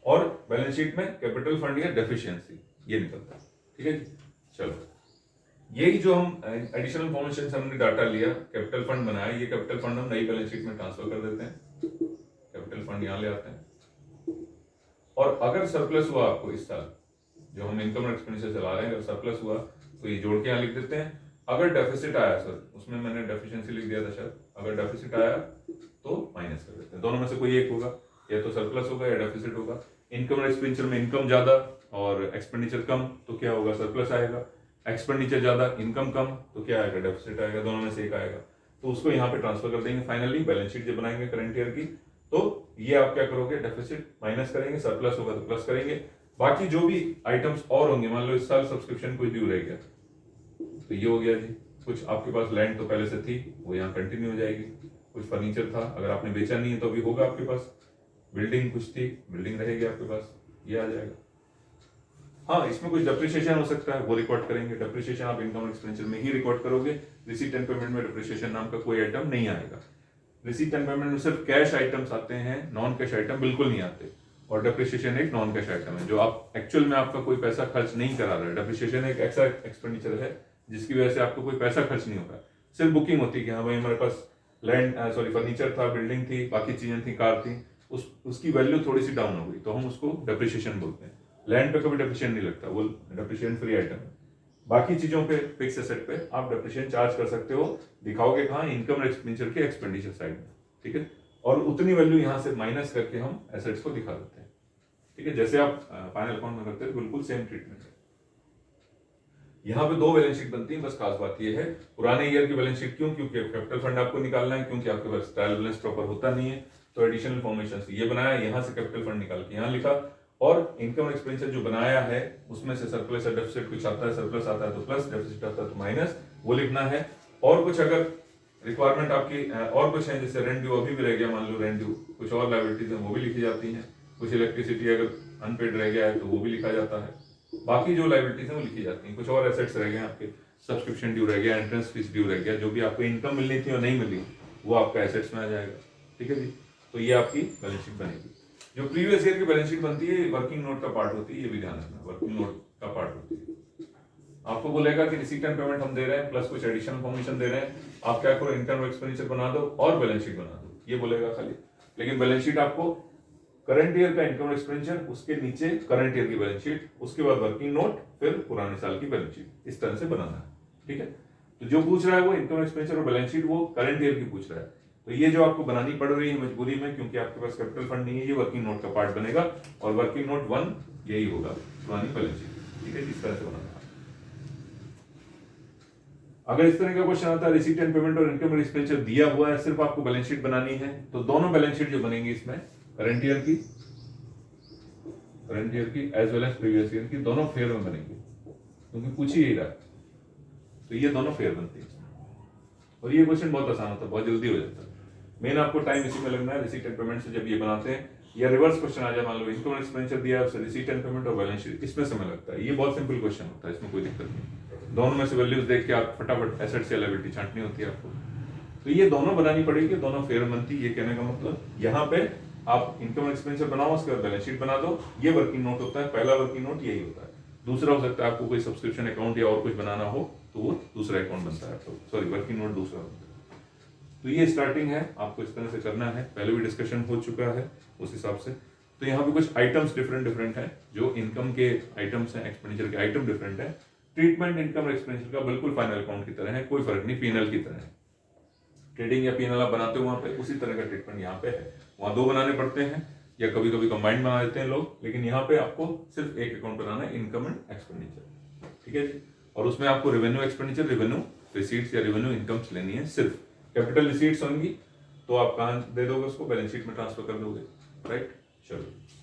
S1: और बैलेंस शीट में कैपिटल फंड या डेफिशिएंसी ये निकलता है। ठीक है जी, चलो, यही जो हम एडिशनल इन्फॉर्मेशन से हमने डाटा लिया, कैपिटल फंड बनाया, ये कैपिटल फंड हम नई बैलेंस शीट में ट्रांसफर कर देते हैं, कैपिटल फंड यहाँ ले आते हैं। और अगर सरप्लस हुआ आपको इस साल, जो हम इनकम और एक्सपेंडिचर चला रहे हैं, अगर सरप्लस हुआ तो ये जोड़ के यहाँ लिख देते हैं। अगर डेफिसिट आया, सर उसमें मैंने डेफिशिएंसी लिख दिया था शायद, अगर डेफिसिट आया तो माइनस कर देते हैं, दोनों में से कोई एक होगा, या तो सरप्लस होगा या डेफिसिट होगा। इनकम और एक्सपेंडिचर में इनकम ज्यादा और एक्सपेंडिचर कम तो क्या होगा, सरप्लस आएगा। एक्सपेंडिचर ज्यादा इनकम कम तो क्या आएगा, डेफिसिट आएगा, दोनों में से एक आएगा। तो उसको यहाँ पे ट्रांसफर कर देंगे। फाइनली बैलेंस शीट जब बनाएंगे करंट ईयर की, तो ये आप क्या करोगे, डेफिसिट माइनस करेंगे, सरप्लस होगा तो प्लस करेंगे। बाकी जो भी आइटम्स और होंगे, मान लो इस साल सब्सक्रिप्शन कुछ ड्यू रह गया तो ये हो गया जी। कुछ आपके पास लैंड तो पहले से थी वो यहाँ कंटिन्यू हो जाएगी, कुछ फर्नीचर था, अगर आपने बेचा नहीं है तो अभी होगा आपके पास। बिल्डिंग कुछ थी, बिल्डिंग रहेगी आपके पास, ये आ जाएगा। हाँ, इसमें कुछ डेप्रिसिएशन हो सकता है, वो रिकॉर्ड करेंगे। डेप्रिसिएशन आप इनकम एक्सपेंडिचर में ही रिकॉर्ड करोगे, रिसीट एंड पेमेंट में डेप्रिसिएशन नाम का कोई आइटम नहीं आएगा। रिसीट एंड पेमेंट में सिर्फ कैश आइटम्स आते हैं, नॉन कैश आइटम बिल्कुल नहीं आते। और डेप्रिसिएशन एक नॉन कैश आइटम है, जो आप एक्चुअल में आपका कोई पैसा खर्च नहीं करा रहा है। डेप्रिसिएशन एक ऐसा एक्सपेंडिचर है जिसकी वजह से आपको कोई पैसा खर्च नहीं होगा, सिर्फ बुकिंग होती है कि हाँ भाई हमारे पास लैंड फर्नीचर था, बिल्डिंग थी, बाकी चीजें थी, कार थी, उसकी वैल्यू थोड़ी सी डाउन हो गई तो हम उसको डेप्रिसिएशन बोलते हैं। लैंड पे कभी डेप्रिसिएशन नहीं लगता, वो डेप्रिसिएशन फ्री आइटम है। बाकी चीजों पे, फिक्स एसेट पे आप डेप्रिसिएशन चार्ज कर सकते हो, दिखाओगे कहाँ, इनकम एक्सपेंडिचर के एक्सपेंडिचर साइड में, ठीक है। और उतनी वैल्यू यहाँ से माइनस करके हम एसेट्स को दिखा देते हैं, ठीक है, जैसे आप फाइनल अकाउंट में करते हैं, बिल्कुल सेम ट्रीटमेंट है। यहाँ पे दो बैलेंस शीट बनती है, बस खास बात ये है, पुराने ईयर की बैलेंस शीट क्यों, क्योंकि कैपिटल फंड आपको निकालना है, क्योंकि आपके पास ट्रायल बैलेंस प्रॉपर होता नहीं है, तो एडिशनल इन्फॉर्मेशन ये बनाया, यहाँ से कैपिटल फंड निकाल के यहाँ लिखा, और इनकम एक्सपेंडिचर जो बनाया है उसमें से सरप्लस या डेफिसिट कुछ आता है, सरप्लस आता है तो प्लस, डेफिसिट आता है तो माइनस, वो लिखना है। और कुछ अगर रिक्वायरमेंट आपकी और कुछ है, जैसे रेंट ड्यू अभी भी रह गया, मान लो रेंट ड्यू, कुछ और लायबिलिटीज है वो भी लिखी जाती हैं, कुछ इलेक्ट्रिसिटी अगर अनपेड रह गया है तो वो भी लिखा जाता है, बाकी जो लायबिलिटीज है वो लिखी जाती हैं, कुछ और एसेट्स रह गए आपके, सब्सक्रिप्शन ड्यू रह गया, एंट्रेंस फीस ड्यू रह गया, जो भी आपको इनकम मिलनी थी और नहीं मिली वो आपका एसेट्स में आ जाएगा, ठीक है जी। तो ये आपकी बैलेंस शीट बनेगी। जो प्रीवियस ईयर की बैलेंस शीट बनती है वर्किंग नोट का पार्ट होती है, ये भी ध्यान रखना, वर्किंग नोट का पार्ट होती है। आपको बोलेगा कि रिसीट एंड पेमेंट हम दे रहे हैं प्लस कुछ एडिशनल इन्फॉर्मेशन दे रहे हैं, आप क्या करो, इनकम एक्सपेंडिचर बना दो और बैलेंस शीट बना दो, ये बोलेगा खाली। लेकिन बैलेंस शीट आपको करंट ईयर का इनकम एक्सपेंडिचर, उसके नीचे करंट ईयर की बैलेंस शीट, उसके बाद वर्किंग नोट, फिर पुराने साल की बैलेंस शीट, इस तरह से बनाना है, ठीक है। तो जो पूछ रहा है वो इनकम एक्सपेंडिचर और बैलेंस शीट वो करंट ईयर की पूछ रहा है, तो ये जो आपको बनानी पड़ रही है मजबूरी में, क्योंकि आपके पास कैपिटल फंड नहीं है, ये वर्किंग नोट का पार्ट बनेगा, और वर्किंग नोट 1 यही होगा, पुरानी बैलेंस शीट, ठीक है, इस तरह से बनाना। अगर इस तरह का क्वेश्चन आता है, रिसीट एंड पेमेंट और इनकम एक्सपेंडिचर दिया हुआ है, सिर्फ आपको बैलेंस शीट बनानी है, तो दोनों बैलेंस शीट जो बनेंगी इसमें, करंट ईयर की as well as previous year की, दोनों फेयर में बनेंगी, क्योंकि पूछ ही रहा है, तो ये दोनों फेयर बनती है। और ये क्वेश्चन बहुत आसान होता है, बहुत जल्दी हो जाता है। मेन आपको टाइम इसी में लगना है, रिसीट एंड पेमेंट से जब ये बनाते हैं, या रिवर्स क्वेश्चन आ जाए, मान लो इनकम एक्सपेंडिचर दिया है, रिसीट एंड पेमेंट और बैलेंस शीट, इसमें समय लगता है। ये बहुत सिंपल क्वेश्चन होता है, इसमें कोई दिक्कत नहीं, दोनों में से वैल्यूज देख के आप फटाफट एसेट्स या लायबिलिटी छांटनी होती है आपको, तो ये दोनों बनानी पड़ेगी, दोनों फेयर बनती है। ये कहने का मतलब यहाँ पे आप इनकम एक्सपेंडिचर बनाओ, उसके बाद बैलेंस शीट बना दो, ये वर्किंग नोट होता है, पहला वर्किंग नोट यही होता है। दूसरा हो सकता है आपको कोई सब्सक्रिप्शन अकाउंट या और कुछ बनाना हो, तो वो दूसरा अकाउंट बनता है, सॉरी वर्किंग नोट दूसरा बनता है। तो ये स्टार्टिंग है, आपको इस तरह से करना है, पहले भी डिस्कशन हो चुका है उस हिसाब से। तो यहाँ पे कुछ आइटम्स डिफरेंट है, जो इनकम के आइटम्स हैं, एक्सपेंडिचर के आइटम डिफरेंट है। ट्रीटमेंट इनकम एक्सपेंडिचर का बिल्कुल फाइनल अकाउंट की तरह है, कोई फर्क नहीं, पीएनएल की तरह है। ट्रेडिंग या पीएनएल आप बनाते हो वहां पे, उसी तरह का ट्रीटमेंट यहाँ पे है। वहां दो बनाने पड़ते हैं, या कभी कभी कंबाइंड बना देते हैं लोग, लेकिन यहाँ पे आपको सिर्फ एक अकाउंट बनाना है, इनकम एंड एक्सपेंडिचर, ठीक है जी। और उसमें आपको रेवेन्यू एक्सपेंडिचर, रेवेन्यू रिसीट्स या रेवेन्यू इनकम्स लेनी है सिर्फ। कैपिटल रिसीट्स होंगी तो आप कहाँ दे दोगे उसको, बैलेंस शीट में ट्रांसफर कर दोगे, राइट। चलो।